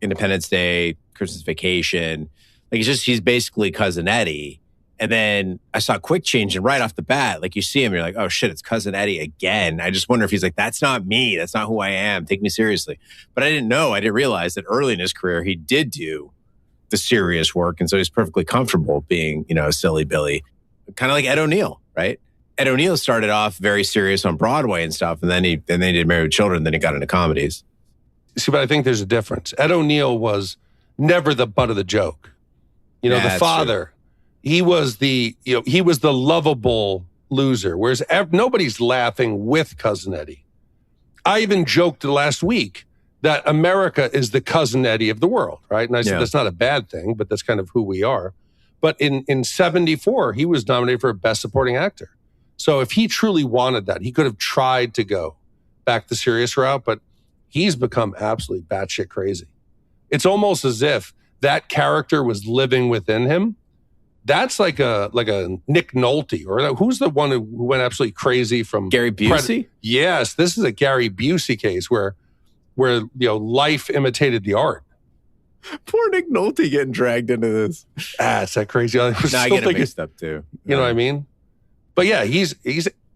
Independence Day, Christmas Vacation, he's basically Cousin Eddie. And then I saw Quick Change, and right off the bat, you see him, you're like, oh shit, it's Cousin Eddie again. I just wonder if he's that's not me. That's not who I am. Take me seriously. But I didn't realize that early in his career, he did do the serious work. And so he's perfectly comfortable being, a silly Billy. Kind of like Ed O'Neill, right? Ed O'Neill started off very serious on Broadway and stuff. And then he did Married with Children. Then he got into comedies. See, but I think there's a difference. Ed O'Neill was never the butt of the joke. The father, he was the lovable loser, whereas nobody's laughing with Cousin Eddie. I even joked last week that America is the Cousin Eddie of the world, right? And I said, that's not a bad thing, but that's kind of who we are. But in 74, he was nominated for Best Supporting Actor. So if he truly wanted that, he could have tried to go back the serious route, but he's become absolutely batshit crazy. It's almost as if that character was living within him. That's like a Nick Nolte, or who's the one who went absolutely crazy from Gary Busey? Yes, this is a Gary Busey case where life imitated the art. Poor Nick Nolte getting dragged into this. It's that crazy. I get it mixed up too. You know what I mean? But yeah, is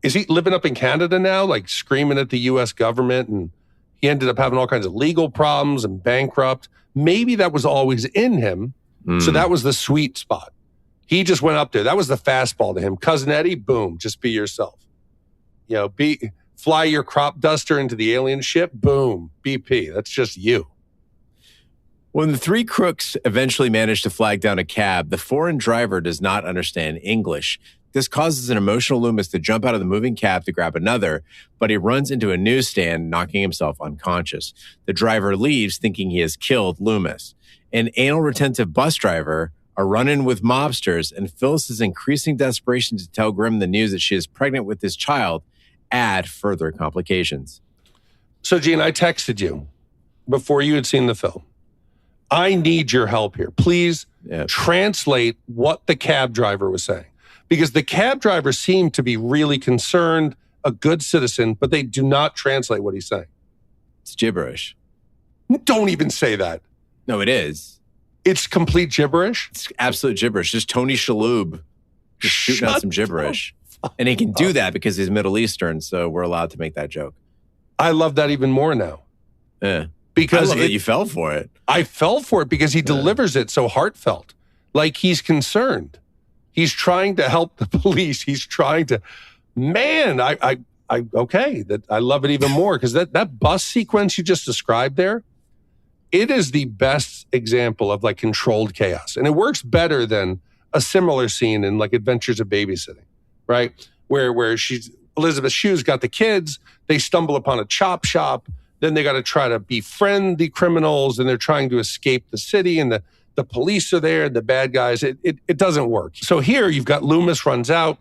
he living up in Canada now, like screaming at the U.S. government, and he ended up having all kinds of legal problems and bankrupt. Maybe that was always in him. So that was the sweet spot. He just went up there. That was the fastball to him. Cousin Eddie, boom, just be yourself. Fly your crop duster into the alien ship, boom, BP. That's just you. When the three crooks eventually manage to flag down a cab, the foreign driver does not understand English. This causes an emotional Loomis to jump out of the moving cab to grab another, but he runs into a newsstand, knocking himself unconscious. The driver leaves, thinking he has killed Loomis. An anal retentive bus driver, a run-in with mobsters, and Phyllis's increasing desperation to tell Grimm the news that she is pregnant with his child add further complications. So, Gene, I texted you before you had seen the film. I need your help here. Please translate what the cab driver was saying. Because the cab driver seemed to be really concerned, a good citizen, but they do not translate what he's saying. It's gibberish. Don't even say that. No, it is. It's complete gibberish? It's absolute gibberish. Just Tony Shalhoub just shooting out some gibberish. And he can do that because he's Middle Eastern, so we're allowed to make that joke. I love that even more now. Yeah. Because I love that you fell for it. I fell for it because he delivers it so heartfelt. Like he's concerned. He's trying to help the police. He's trying to, I love it even more because that bus sequence you just described there, it is the best example of like controlled chaos. And it works better than a similar scene in like Adventures of Babysitting, right? Where Elizabeth Shue's got the kids, they stumble upon a chop shop, then they got to try to befriend the criminals and they're trying to escape the city and the police are there, the bad guys. It doesn't work. So here you've got Loomis runs out,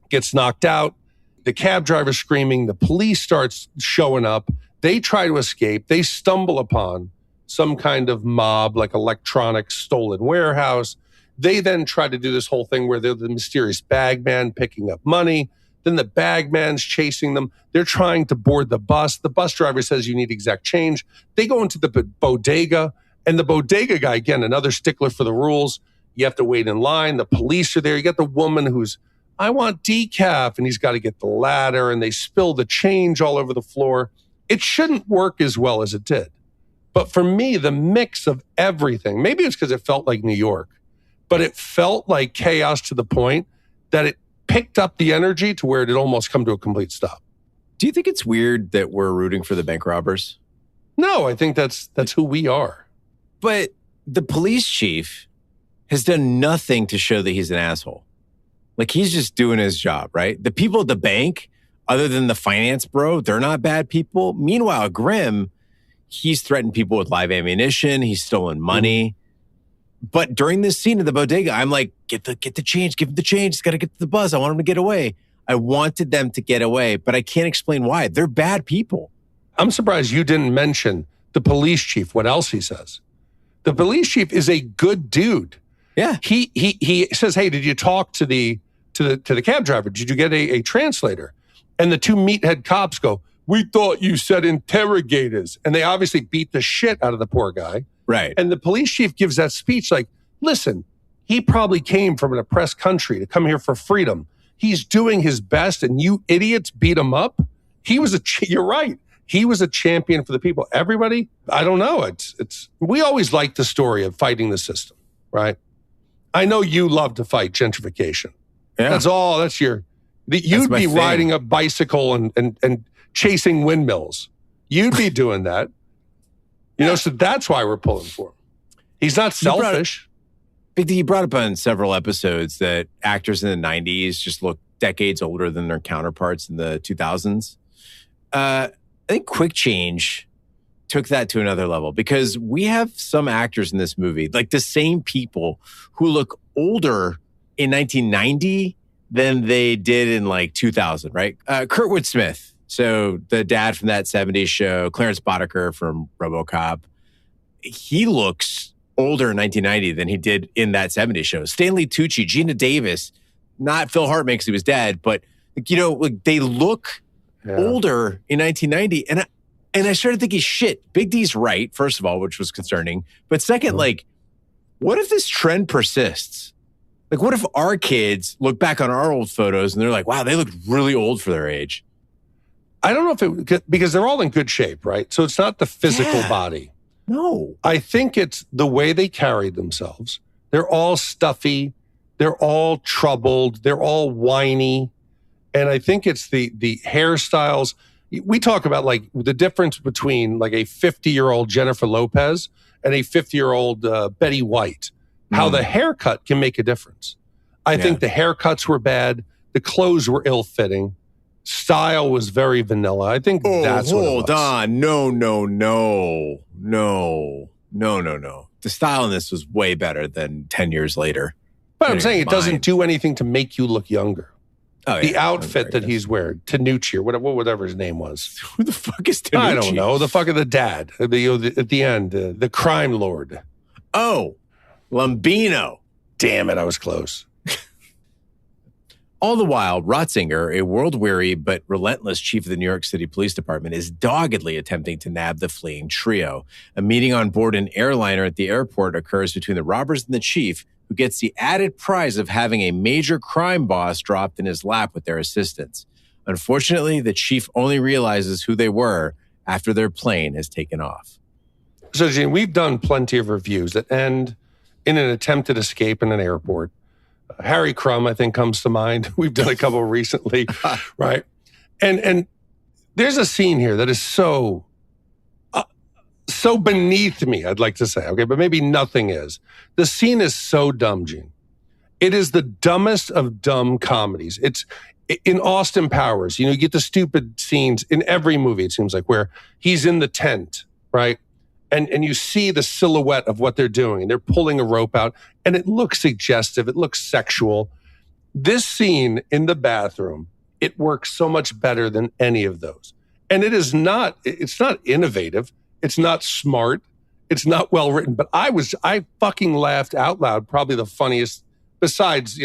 gets knocked out, the cab driver screaming, the police starts showing up, they try to escape, they stumble upon some kind of mob, like electronic stolen warehouse. They then try to do this whole thing where they're the mysterious bag man picking up money. Then the bag man's chasing them. They're trying to board the bus. The bus driver says you need exact change. They go into the bodega, and the bodega guy, again, another stickler for the rules. You have to wait in line. The police are there. You got the woman who's, I want decaf, and he's got to get the ladder, and they spill the change all over the floor. It shouldn't work as well as it did. But for me, the mix of everything, maybe it's because it felt like New York, but it felt like chaos to the point that it picked up the energy to where it had almost come to a complete stop. Do you think it's weird that we're rooting for the bank robbers? No, I think that's who we are. But the police chief has done nothing to show that he's an asshole. Like, he's just doing his job, right? The people at the bank, other than the finance bro, they're not bad people. Meanwhile, Grimm, he's threatened people with live ammunition. He's stolen money. But during this scene in the bodega, I'm like, get the change, give him the change. He's got to get to the bus. I want him to get away. I wanted them to get away, but I can't explain why. They're bad people. I'm surprised you didn't mention the police chief, what else he says. The police chief is a good dude. Yeah. He says, hey, did you talk to the cab driver? Did you get a translator? And the two meathead cops go, we thought you said interrogators. And they obviously beat the shit out of the poor guy. Right. And the police chief gives that speech like, listen, he probably came from an oppressed country to come here for freedom. He's doing his best and you idiots beat him up. You're right. He was a champion for the people. Everybody, I don't know. We always like the story of fighting the system. right? I know you love to fight gentrification. Yeah. That's you'd my be thing. riding a bicycle and chasing windmills. You'd be doing that. So that's why we're pulling for him. He's not selfish. Big D, you brought up on several episodes that actors in the 90s just look decades older than their counterparts in the 2000s. I think Quick Change took that to another level because we have some actors in this movie, like the same people who look older in 1990 than they did in like 2000, right? Kurtwood Smith. So the dad from that 70s show, Clarence Boddicker from RoboCop, he looks older in 1990 than he did in that 70s show. Stanley Tucci, Geena Davis, not Phil Hartman because he was dead, but they look older in 1990. And I started thinking, shit, Big D's right, first of all, which was concerning. But second, what if this trend persists? Like, what if our kids look back on our old photos and they're like, wow, they look really old for their age? I don't know because they're all in good shape, right? So it's not the physical body. No. I think it's the way they carry themselves. They're all stuffy. They're all troubled. They're all whiny. And I think it's the hairstyles. We talk about like the difference between like a 50-year-old Jennifer Lopez and a 50-year-old Betty White. How the haircut can make a difference. I think the haircuts were bad. The clothes were ill-fitting. Style was very vanilla. I think that's what it was. Hold on. No. The style in this was way better than 10 years later. But I'm saying it doesn't do anything to make you look younger. Oh, the outfit that he's wearing, Tanucci or whatever his name was. Who the fuck is Tanucci? I don't know. The fuck of the dad at the end, the crime lord. Oh, Lambino. Damn it, I was close. All the while, Ratzinger, a world-weary but relentless chief of the New York City Police Department, is doggedly attempting to nab the fleeing trio. A meeting on board an airliner at the airport occurs between the robbers and the chief, who gets the added prize of having a major crime boss dropped in his lap with their assistance. Unfortunately, the chief only realizes who they were after their plane has taken off. So, Gene, we've done plenty of reviews that end in an attempted escape in an airport. Harry Crumb, I think, comes to mind. We've done a couple recently, right? And there's a scene here that is so beneath me, I'd like to say, okay? But maybe nothing is. The scene is so dumb, Gene. It is the dumbest of dumb comedies. It's in Austin Powers, you get the stupid scenes in every movie, it seems like, where he's in the tent, right? And you see the silhouette of what they're doing, and they're pulling a rope out, and it looks suggestive. It looks sexual. This scene in the bathroom, it works so much better than any of those. And it's not innovative. It's not smart. It's not well written. But I fucking laughed out loud, probably the funniest, besides,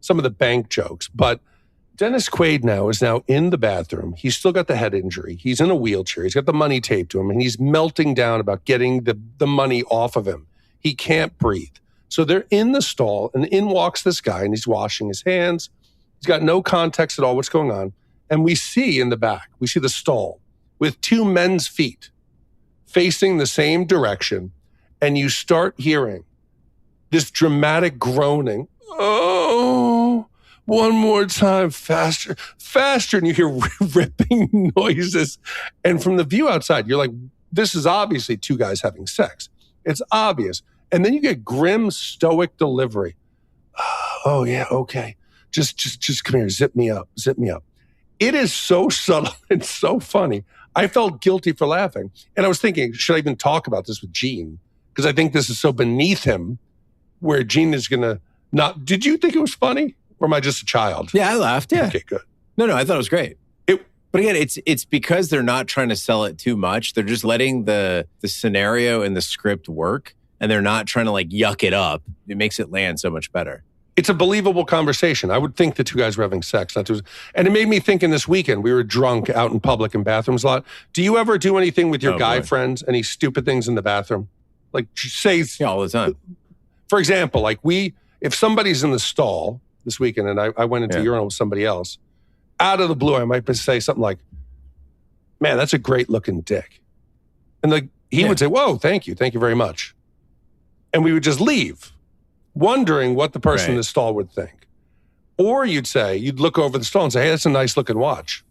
some of the bank jokes. But Dennis Quaid is now in the bathroom. He's still got the head injury. He's in a wheelchair. He's got the money taped to him, and he's melting down about getting the money off of him. He can't breathe. So they're in the stall, and in walks this guy, and he's washing his hands. He's got no context at all what's going on. And we see in the back, we see the stall with two men's feet facing the same direction, and you start hearing this dramatic groaning. Oh, one more time, faster, faster. And you hear ripping noises. And from the view outside, you're like, this is obviously two guys having sex. It's obvious. And then you get grim, stoic delivery. Oh, yeah, okay. Just come here. Zip me up. It is so subtle and so funny. I felt guilty for laughing. And I was thinking, should I even talk about this with Gene? Because I think this is so beneath him where Gene is going to not. Did you think it was funny? Or am I just a child? Yeah, I laughed. Yeah. Okay, good. No, I thought it was great. But again, it's because they're not trying to sell it too much. They're just letting the scenario and the script work, and they're not trying to yuck it up. It makes it land so much better. It's a believable conversation. I would think the two guys were having sex. And it made me think in this weekend, we were drunk out in public in bathrooms a lot. Do you ever do anything with your guy friends, any stupid things in the bathroom? Yeah, all the time. For example, if somebody's in the stall this weekend and I went into urinal with somebody else, out of the blue, I might say something like, man, that's a great looking dick. And he would say, whoa, thank you very much. And we would just leave. wondering what the person in the stall would think. Or you'd look over the stall and say, hey, that's a nice looking watch,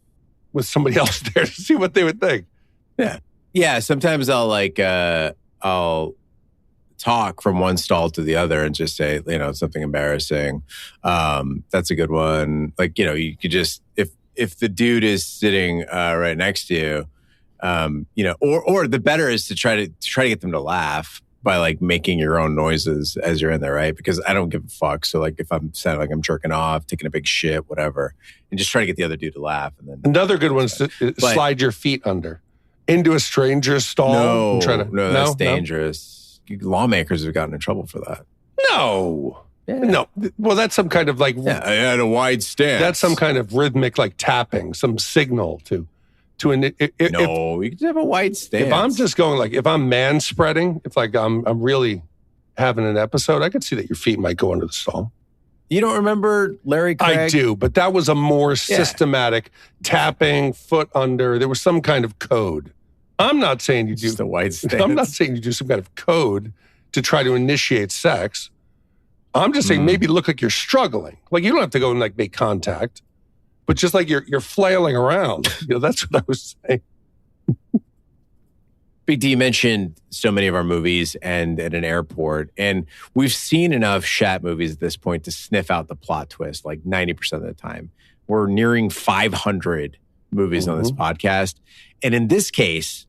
with somebody else there to see what they would think. Yeah. Yeah. Sometimes I'll talk from one stall to the other and just say, something embarrassing. That's a good one. Like, you could just, if the dude is sitting right next to you, or the better is to try to get them to laugh by like making your own noises as you're in there, right? Because I don't give a fuck. So like if I'm sounding like I'm jerking off, taking a big shit, whatever, and just try to get the other dude to laugh. And then another good one is to slide your feet under into a stranger's stall. No, that's dangerous. Lawmakers have gotten in trouble for that. No. Yeah. No. Well, that's some kind of like... Yeah, I had a wide stance. That's some kind of rhythmic like tapping, some signal to you can have a wide stance. If I'm just going like, if I'm man spreading, if like I'm really having an episode, I could see that your feet might go under the stall. You don't remember Larry Craig? I do, but that was a more systematic tapping, foot under. There was some kind of code. I'm not saying you do... Just a wide stance. I'm not saying you do some kind of code to try to initiate sex. I'm just saying maybe look like you're struggling. Like you don't have to go and like make contact, but just like you're flailing around. That's what I was saying. Big D mentioned so many of our movies and at an airport, and we've seen enough Shat movies at this point to sniff out the plot twist like 90% of the time. We're nearing 500 movies on this podcast. And in this case,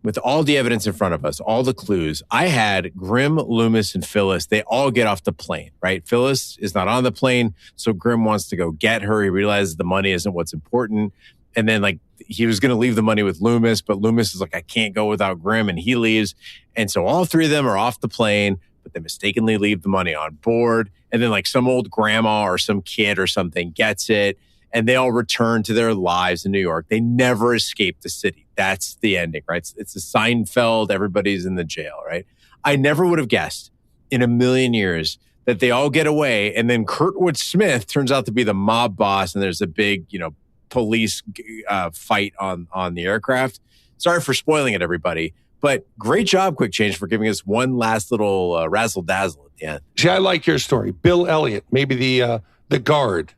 with all the evidence in front of us, all the clues, I had Grim, Loomis, and Phyllis. They all get off the plane, right? Phyllis is not on the plane, so Grim wants to go get her. He realizes the money isn't what's important. And then, like, he was going to leave the money with Loomis, but Loomis is like, I can't go without Grim, and he leaves. And so all three of them are off the plane, but they mistakenly leave the money on board. And then, like, some old grandma or some kid or something gets it, and they all return to their lives in New York. They never escape the city. That's the ending, right? It's a Seinfeld. Everybody's in the jail, right? I never would have guessed in a million years that they all get away, and then Kurtwood Smith turns out to be the mob boss, and there's a big, police fight on the aircraft. Sorry for spoiling it, everybody, but great job, Quick Change, for giving us one last little razzle dazzle at the end. See, I like your story. Bill Elliott, maybe the guard.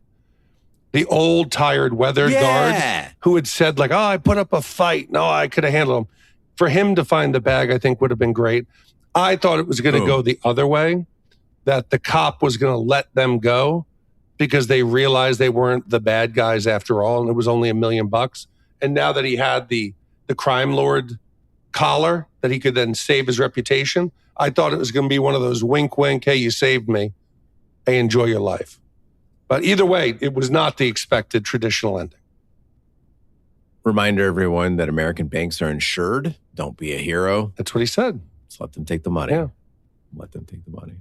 The old, tired, weathered guard who had said, like, I put up a fight. No, I could have handled him. For him to find the bag, I think would have been great. I thought it was going to go the other way, that the cop was going to let them go because they realized they weren't the bad guys after all, and it was only $1 million. And now that he had the crime lord collar, that he could then save his reputation, I thought it was going to be one of those wink, wink, hey, you saved me. Hey, enjoy your life. But either way, it was not the expected traditional ending. Reminder, everyone, that American banks are insured. Don't be a hero. That's what he said. Just let them take the money. Yeah. Let them take the money.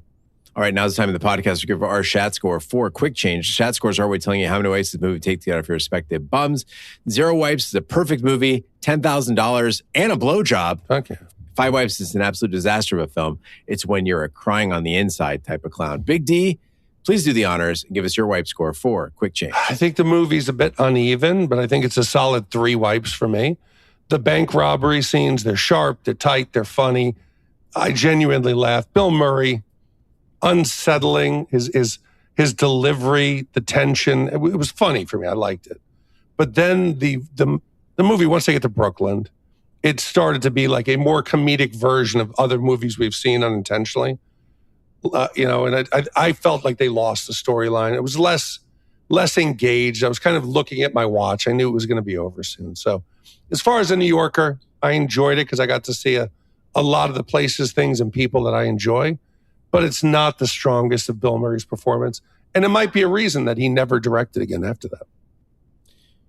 All right, now's the time in the podcast to give our Shat score for Quick Change. Shat scores are our way of telling you how many wipes this movie take to get out of your respective bums. 0 wipes is a perfect movie, $10,000, and a blowjob. Okay. 5 wipes is an absolute disaster of a film. It's when you're a crying on the inside type of clown. Big D, please do the honors and give us your wipe score for Quick Change. I think the movie's a bit uneven, but I think it's a solid 3 wipes for me. The bank robbery scenes, they're sharp, they're tight, they're funny. I genuinely laughed. Bill Murray, unsettling, his delivery, the tension. It was funny for me. I liked it. But then the movie, once they get to Brooklyn, it started to be like a more comedic version of other movies we've seen unintentionally. And I felt like they lost the storyline. It was less engaged. I was kind of looking at my watch. I knew it was going to be over soon. So as far as a New Yorker, I enjoyed it because I got to see a lot of the places, things, and people that I enjoy. But it's not the strongest of Bill Murray's performance. And it might be a reason that he never directed again after that.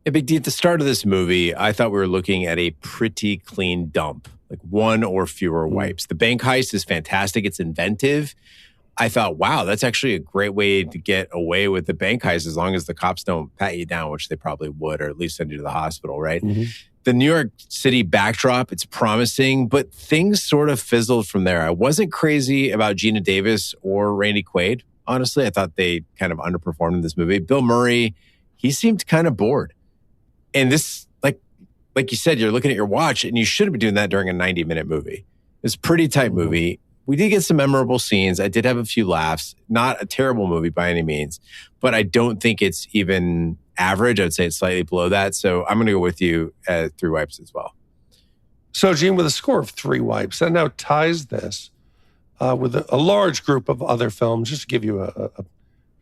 Yeah, Big D, at the start of this movie, I thought we were looking at a pretty clean dump, like 1 or fewer wipes. The bank heist is fantastic. It's inventive. I thought, wow, that's actually a great way to get away with the bank heist as long as the cops don't pat you down, which they probably would, or at least send you to the hospital, right? Mm-hmm. The New York City backdrop, it's promising, but things sort of fizzled from there. I wasn't crazy about Geena Davis or Randy Quaid. Honestly, I thought they kind of underperformed in this movie. Bill Murray, he seemed kind of bored. And this, like you said, you're looking at your watch and you shouldn't be doing that during a 90-minute movie. It's a pretty tight movie. we did get some memorable scenes. I did have a few laughs. Not a terrible movie by any means, but I don't think it's even average. I'd say it's slightly below that. So I'm going to go with you at 3 wipes as well. So, Gene, with a score of 3 wipes, that now ties this with a large group of other films, just to give you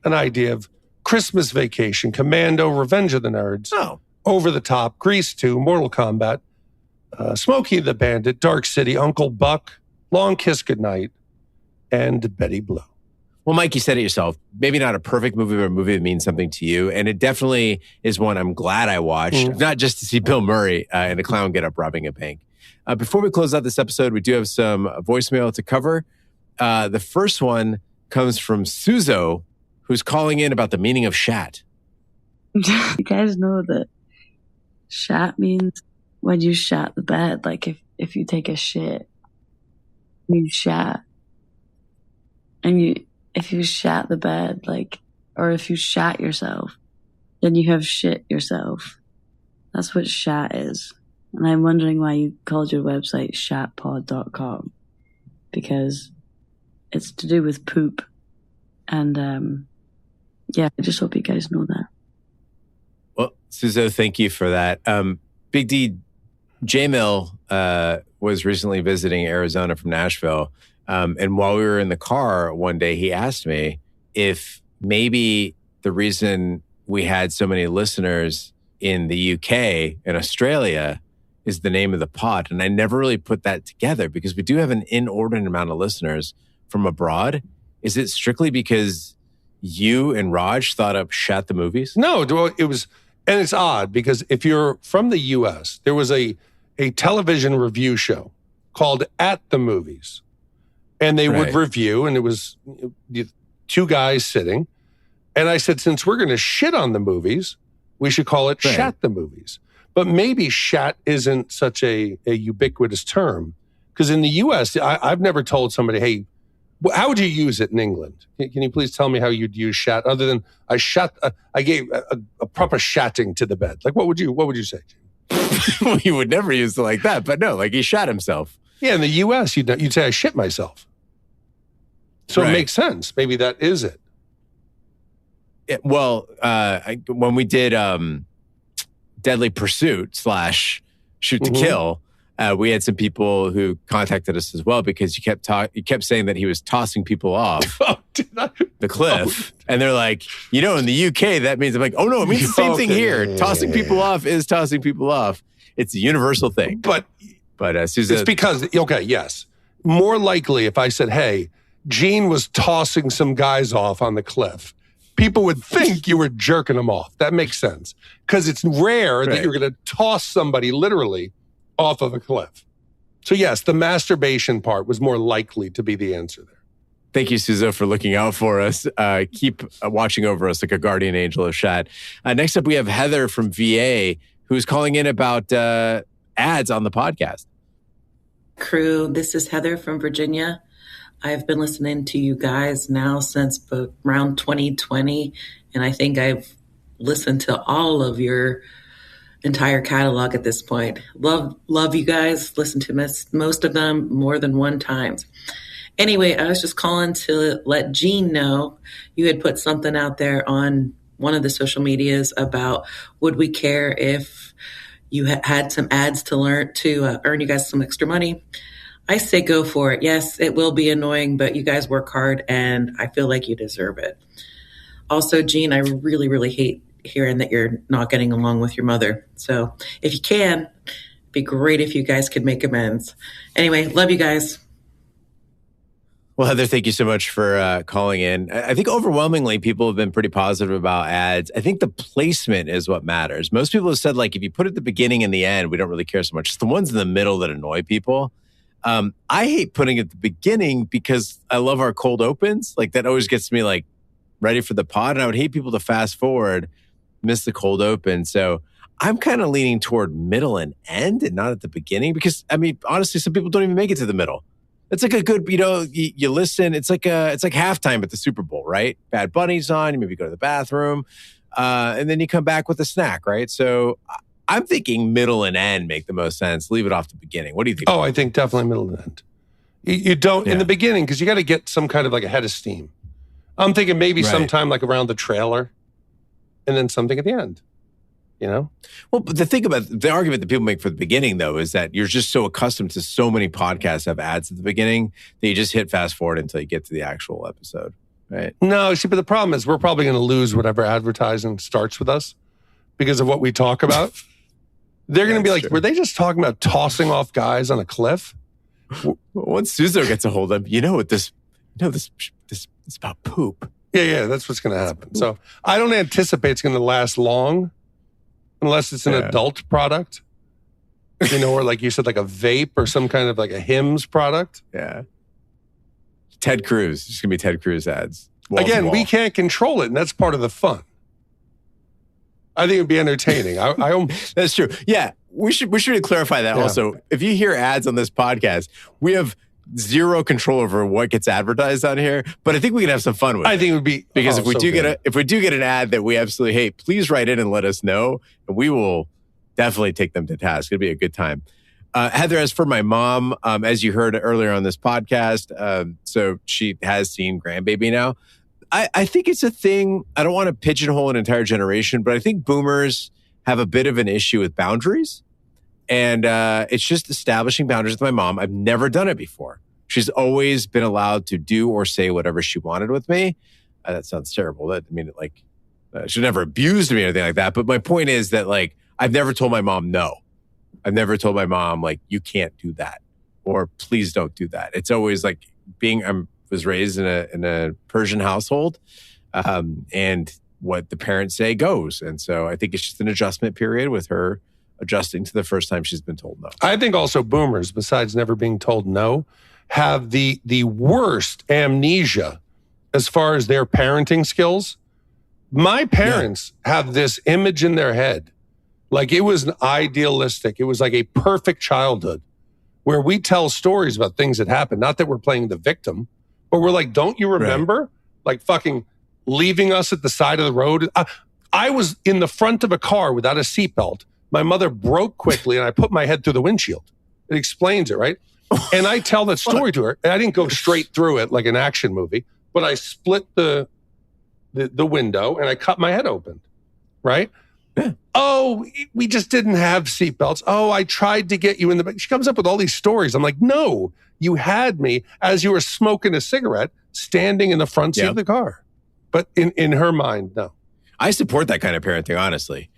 an idea of Christmas Vacation, Commando, Revenge of the Nerds, Over the Top, Grease 2, Mortal Kombat, Smokey the Bandit, Dark City, Uncle Buck, Long Kiss Goodnight, and Betty Blue. Well, Mike, you said it yourself. Maybe not a perfect movie, but a movie that means something to you. And it definitely is one I'm glad I watched, not just to see Bill Murray in a clown get up robbing a bank. Before we close out this episode, we do have some voicemail to cover. The first one comes from Suzo, who's calling in about the meaning of shat. You guys know that shat means when you shat the bed, like if you take a shit, you shat. And if you shat the bed, like, or if you shat yourself, then you have shit yourself. That's what shat is. And I'm wondering why you called your website shatpod.com, because it's to do with poop. And yeah, I just hope you guys know that. Well, Suzo, thank you for that. Big D, J-Mill was recently visiting Arizona from Nashville. And while we were in the car one day, he asked me if maybe the reason we had so many listeners in the UK and Australia is the name of the pod. And I never really put that together because we do have an inordinate amount of listeners from abroad. Is it strictly because you and Raj thought up Shat the Movies? No, it was, and it's odd because if you're from the US, there was a television review show called At the Movies. And they would review, and it was 2 guys sitting. And I said, since we're going to shit on the movies, we should call it Shat the Movies. But maybe shat isn't such a ubiquitous term. Because in the U.S., I've never told somebody, hey, how would you use it in England? Can you please tell me how you'd use shat other than I gave a proper shatting to the bed? Like, what would you say? Well, you would never use it like that, but no, like he shat himself. Yeah, in the U.S., you'd say I shit myself. So it makes sense. Maybe that is it. Well, when we did Deadly Pursuit / Shoot to Kill, we had some people who contacted us as well because you kept saying that he was tossing people off the cliff. And they're like, in the UK, that means, I'm like, oh no, it means the same thing here. Tossing people off is tossing people off. It's a universal thing. But Susan, it's because, yes. More likely if I said, hey, Gene was tossing some guys off on the cliff, people would think you were jerking them off. That makes sense. Because it's rare that you're going to toss somebody literally off of a cliff. So yes, the masturbation part was more likely to be the answer there. Thank you, Suzo, for looking out for us. Keep watching over us like a guardian angel of Shat. Next up, we have Heather from VA, who's calling in about ads on the podcast. Crew, this is Heather from Virginia. I've been listening to you guys now since around 2020, and I think I've listened to all of your entire catalog at this point. Love you guys. Listen to most of them more than one time. Anyway, I was just calling to let Gene know you had put something out there on one of the social medias about would we care if you had some ads to earn you guys some extra money. I say go for it. Yes, it will be annoying, but you guys work hard and I feel like you deserve it. Also, Gene, I really, really hate hearing that you're not getting along with your mother. So if you can, it'd be great if you guys could make amends. Anyway, love you guys. Well, Heather, thank you so much for calling in. I think overwhelmingly people have been pretty positive about ads. I think the placement is what matters. Most people have said, like, if you put it at the beginning and the end, we don't really care so much. It's the ones in the middle that annoy people. I hate putting it at the beginning because I love our cold opens. Like that always gets me like ready for the pod. And I would hate people to fast forward, miss the cold open. So I'm kind of leaning toward middle and end and not at the beginning because I mean, honestly, some people don't even make it to the middle. It's like a good, you listen. It's like halftime at the Super Bowl, right? Bad Bunny's on. You maybe go to the bathroom, and then you come back with a snack, right? So I'm thinking middle and end make the most sense. Leave it off the beginning. What do you think? Oh, I think definitely middle and end. You don't in the beginning because you got to get some kind of like a head of steam. I'm thinking maybe sometime like around the trailer and then something at the end, you know? Well, but the argument that people make for the beginning, though, is that you're just so accustomed to so many podcasts have ads at the beginning that you just hit fast forward until you get to the actual episode, right? No, see, but the problem is we're probably going to lose whatever advertising starts with us because of what we talk about. They're going to be like, were they just talking about tossing off guys on a cliff? Once Suzo gets a hold of, this is about poop. Yeah, that's what's going to happen. So I don't anticipate it's going to last long unless it's an adult product, or like you said, like a vape or some kind of like a Hims product. Yeah. Ted Cruz. It's going to be Ted Cruz ads. Again, we can't control it, and that's part of the fun. I think it'd be entertaining. That's true. Yeah, we should clarify that also. If you hear ads on this podcast, we have zero control over what gets advertised on here, but I think we can have some fun with it. I think it would be because if we do get an ad that we absolutely hate, please write in and let us know, and we will definitely take them to task. It'll be a good time. Heather, as for my mom, as you heard earlier on this podcast, so she has seen Grandbaby now. I think it's a thing. I don't want to pigeonhole an entire generation, but I think boomers have a bit of an issue with boundaries. And it's just establishing boundaries with my mom. I've never done it before. She's always been allowed to do or say whatever she wanted with me. That sounds terrible. She never abused me or anything like that. But my point is that, like, I've never told my mom no. I've never told my mom, like, you can't do that or please don't do that. It's always like I was raised in a Persian household, and what the parents say goes. And so I think it's just an adjustment period with her adjusting to the first time she's been told no. I think also boomers, besides never being told no, have the worst amnesia as far as their parenting skills. My parents have this image in their head. Like it was an idealistic, it was like a perfect childhood where we tell stories about things that happened. Not that we're playing the victim, but we're like, don't you remember? Like fucking leaving us at the side of the road. I was in the front of a car without a seatbelt. My mother broke quickly and I put my head through the windshield. It explains it, right? And I tell that story to her. And I didn't go straight through it like an action movie, but I split the window and I cut my head open, right? Yeah. Oh, we just didn't have seatbelts. Oh, I tried to get you in the back. She comes up with all these stories. I'm like, no, you had me as you were smoking a cigarette standing in the front seat of the car. But in her mind, no. I support that kind of parenting, honestly.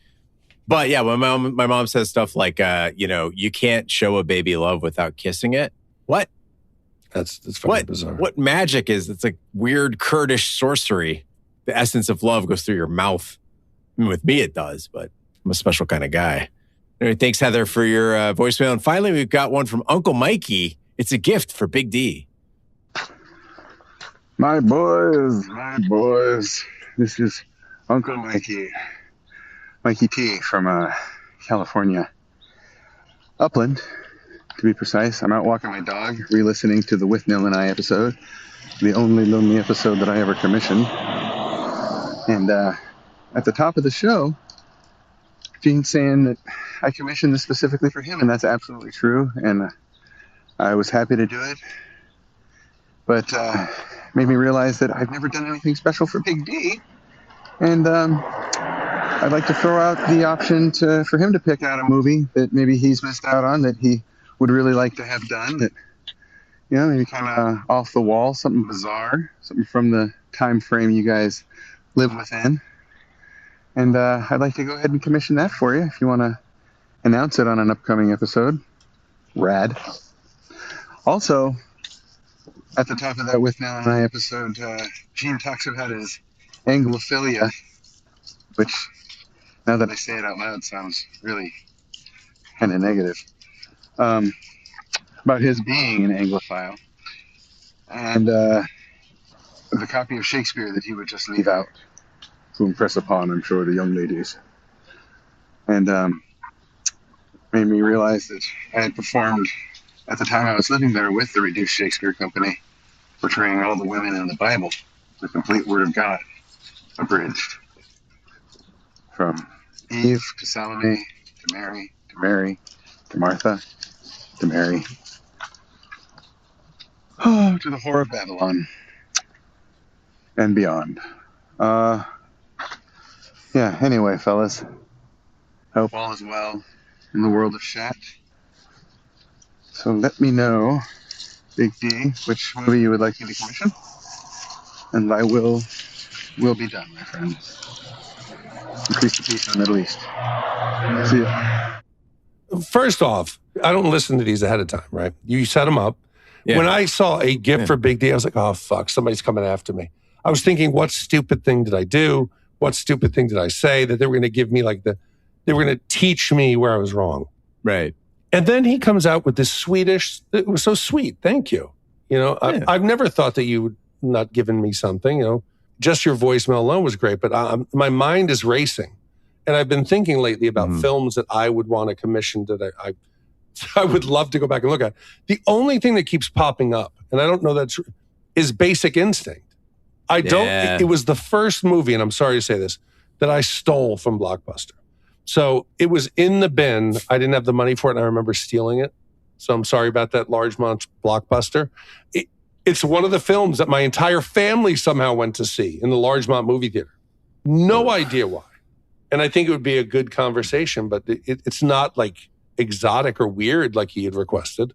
But yeah, when my mom says stuff like, you can't show a baby love without kissing it. What? That's fucking bizarre. What magic is? It's like weird Kurdish sorcery. The essence of love goes through your mouth. I mean, with me, it does, but I'm a special kind of guy. Anyway, thanks, Heather, for your voicemail. And finally, we've got one from Uncle Mikey. It's a gift for Big D. My boys. This is Uncle Mikey. Mikey T from California. Upland, to be precise. I'm out walking my dog, re-listening to the With Nil and I episode, the only lonely episode that I ever commissioned. And at the top of the show, Gene's saying that I commissioned this specifically for him, and that's absolutely true. And I was happy to do it. But made me realize that I've never done anything special for Big D. And I'd like to throw out the option for him to pick out a movie that maybe he's missed out on that he would really like to have done, that, maybe kind of off the wall, something bizarre, something from the time frame you guys live within. And I'd like to go ahead and commission that for you if you want to announce it on an upcoming episode. Rad. Also, at the top of that With Nell and I episode, Gene talks about his Anglophilia, which, now that I say it out loud, sounds really kind of negative. About his being an Anglophile. And the copy of Shakespeare that he would just leave out to impress upon, I'm sure, the young ladies. And made me realize that I had performed, at the time I was living there, with the Reduced Shakespeare Company, portraying all the women in the Bible, the complete Word of God, abridged. From Eve to Salome, to Mary, to Martha, to Mary. to the horror of Babylon and beyond. Yeah, anyway, fellas, I hope all is well in the world of Shat. So let me know, Big D, which movie you would like me to commission, and I will be done, my friend. Increase the peace in the Middle East. See ya. First off, I don't listen to these ahead of time, right? You set them up. Yeah. When I saw a gift for Big D, I was like, oh, fuck, somebody's coming after me. I was thinking, what stupid thing did I do? What stupid thing did I say that they were going to give me they were going to teach me where I was wrong. Right. And then he comes out with this Swedish, it was so sweet. Thank you. You know, yeah. I've never thought that you would not given me something, you know, just your voicemail alone was great, but my mind is racing. And I've been thinking lately about films that I would want to commission that I would love to go back and look at. The only thing that keeps popping up, and I don't know that's is Basic Instinct. It was the first movie, and I'm sorry to say this, that I stole from Blockbuster. So it was in the bin. I didn't have the money for it, and I remember stealing it. So I'm sorry about that, Largemont Blockbuster. It's one of the films that my entire family somehow went to see in the Largemont movie theater. No idea why. And I think it would be a good conversation, but it's not like exotic or weird like he had requested.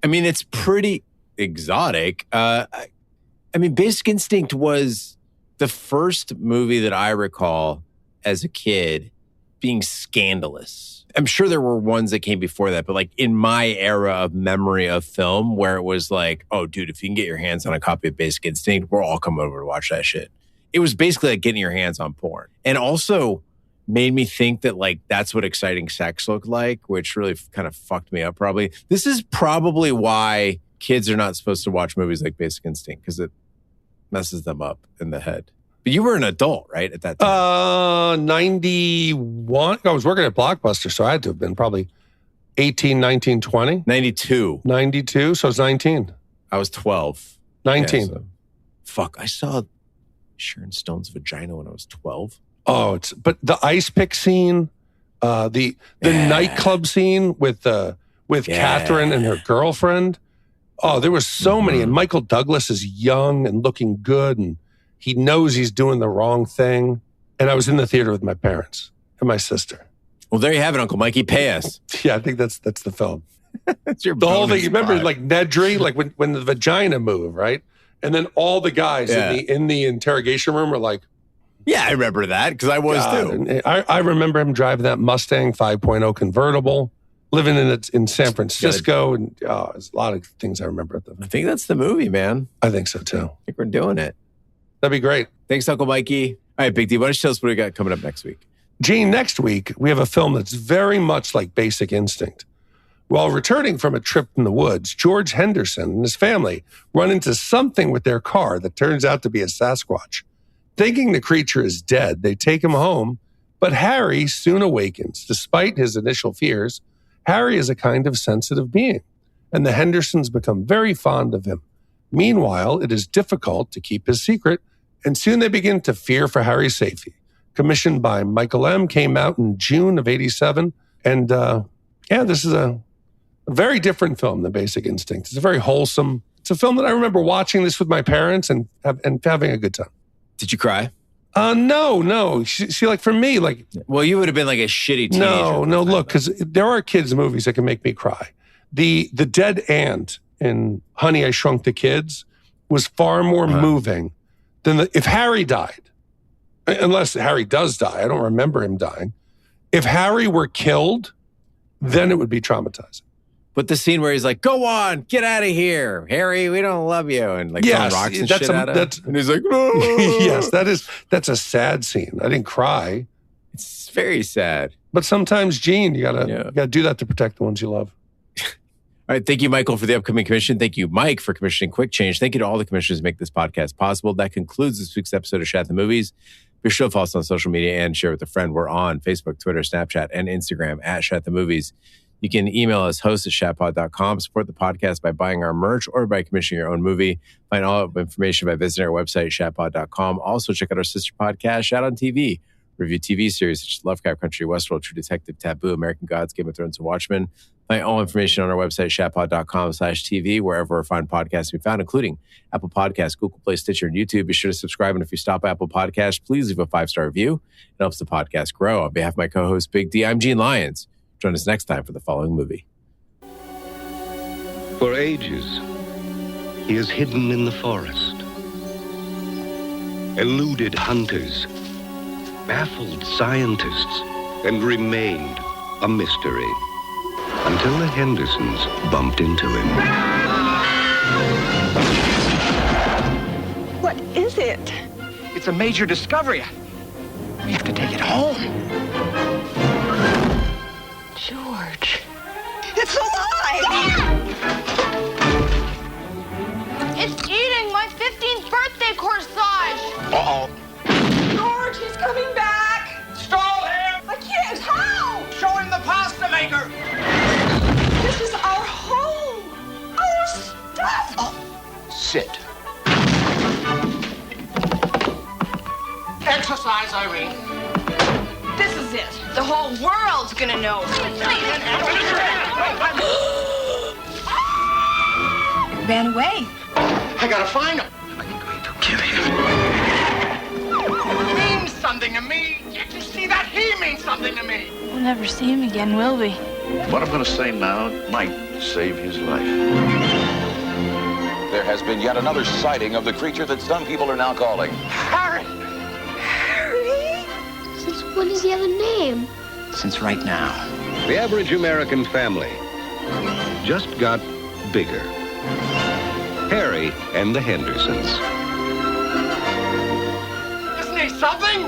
I mean, it's pretty exotic. I mean, Basic Instinct was the first movie that I recall as a kid being scandalous. I'm sure there were ones that came before that, but like in my era of memory of film where it was like, oh, dude, if you can get your hands on a copy of Basic Instinct, we're all coming over to watch that shit. It was basically like getting your hands on porn. And also made me think that like that's what exciting sex looked like, which really kind of fucked me up probably. This is probably why kids are not supposed to watch movies like Basic Instinct, because it messes them up in the head. But you were an adult, right, at that time? 91. I was working at Blockbuster, so I had to have been probably 18, 19, 20. 92. 92, so I was 19. I was 12. 19. Yeah, so. Fuck, I saw Sharon Stone's vagina when I was 12. Oh, but the ice pick scene, the nightclub scene with Catherine and her girlfriend. Oh, there was so many. And Michael Douglas is young and looking good, and he knows he's doing the wrong thing. And I was in the theater with my parents and my sister. Well, there you have it, Uncle Mikey. Pay us. Yeah, I think that's the film. That's your the whole thing. You remember like Nedry, like when the vagina moved, right? And then all the guys in the interrogation room are like, yeah, I remember that because I was too. I remember him driving that Mustang 5.0 convertible, living in San Francisco, and there's a lot of things I remember. I think that's the movie, man. I think so too. I think we're doing it. That'd be great. Thanks, Uncle Mikey. All right, Big D, why don't you tell us what we got coming up next week? Gene, next week we have a film that's very much like Basic Instinct. While returning from a trip in the woods, George Henderson and his family run into something with their car that turns out to be a Sasquatch. Thinking the creature is dead, they take him home, but Harry soon awakens. Despite his initial fears, Harry is a kind of sensitive being, and the Hendersons become very fond of him. Meanwhile, it is difficult to keep his secret, and soon they begin to fear for Harry's safety. Commissioned by Michael M., came out in June of '87, and this is a very different film than Basic Instinct. It's a very wholesome. It's a film that I remember watching this with my parents and having a good time. Did you cry? No. See, like for me, like... Well, you would have been like a shitty teenager. No, look, because there are kids' movies that can make me cry. The dead ant in Honey, I Shrunk the Kids was far more moving than if Harry died. Unless Harry does die. I don't remember him dying. If Harry were killed, then it would be traumatizing. But the scene where he's like, go on, get out of here. Harry, we don't love you. And like throwing rocks and shit at him. And he's like, oh. Yes, that's a sad scene. I didn't cry. It's very sad. But sometimes, Gene, you gotta do that to protect the ones you love. All right. Thank you, Michael, for the upcoming commission. Thank you, Mike, for commissioning Quick Change. Thank you to all the commissioners who make this podcast possible. That concludes this week's episode of Shat the Movies. Be sure to follow us on social media and share with a friend. We're on Facebook, Twitter, Snapchat, and Instagram at Shat the Movies. You can email us, host@shatpod.com. Support the podcast by buying our merch or by commissioning your own movie. Find all of the information by visiting our website, shatpod.com. Also, check out our sister podcast, Shat on TV. Review TV series such as Lovecraft Country, Westworld, True Detective, Taboo, American Gods, Game of Thrones, and Watchmen. Find all information on our website, shatpod.com/TV, wherever fine podcasts can be found, including Apple Podcasts, Google Play, Stitcher, and YouTube. Be sure to subscribe. And if you stop by Apple Podcasts, please leave a 5-star review. It helps the podcast grow. On behalf of my co-host, Big D, I'm Gene Lyons. Join us next time for the following movie. For ages, he has hidden in the forest, eluded hunters, baffled scientists, and remained a mystery until the Hendersons bumped into him. What is it? It's a major discovery. We have to take it home. George. It's alive! It's eating my 15th birthday corsage! Uh-oh. George, he's coming back! Stall him! I can't! How? Show him the pasta maker! This is our home! Our stuff! Sit. Exercise, Irene. This is it. The whole world's gonna know. Ran away. I gotta find him. I'm going to kill him. He means something to me. Can't you see that? He means something to me. We'll never see him again, will we? What I'm going to say now might save his life. There has been yet another sighting of the creature that some people are now calling Harry. Harry? Since when does he have a name? Since right now. The average American family just got bigger. Harry and the Hendersons. Isn't he something?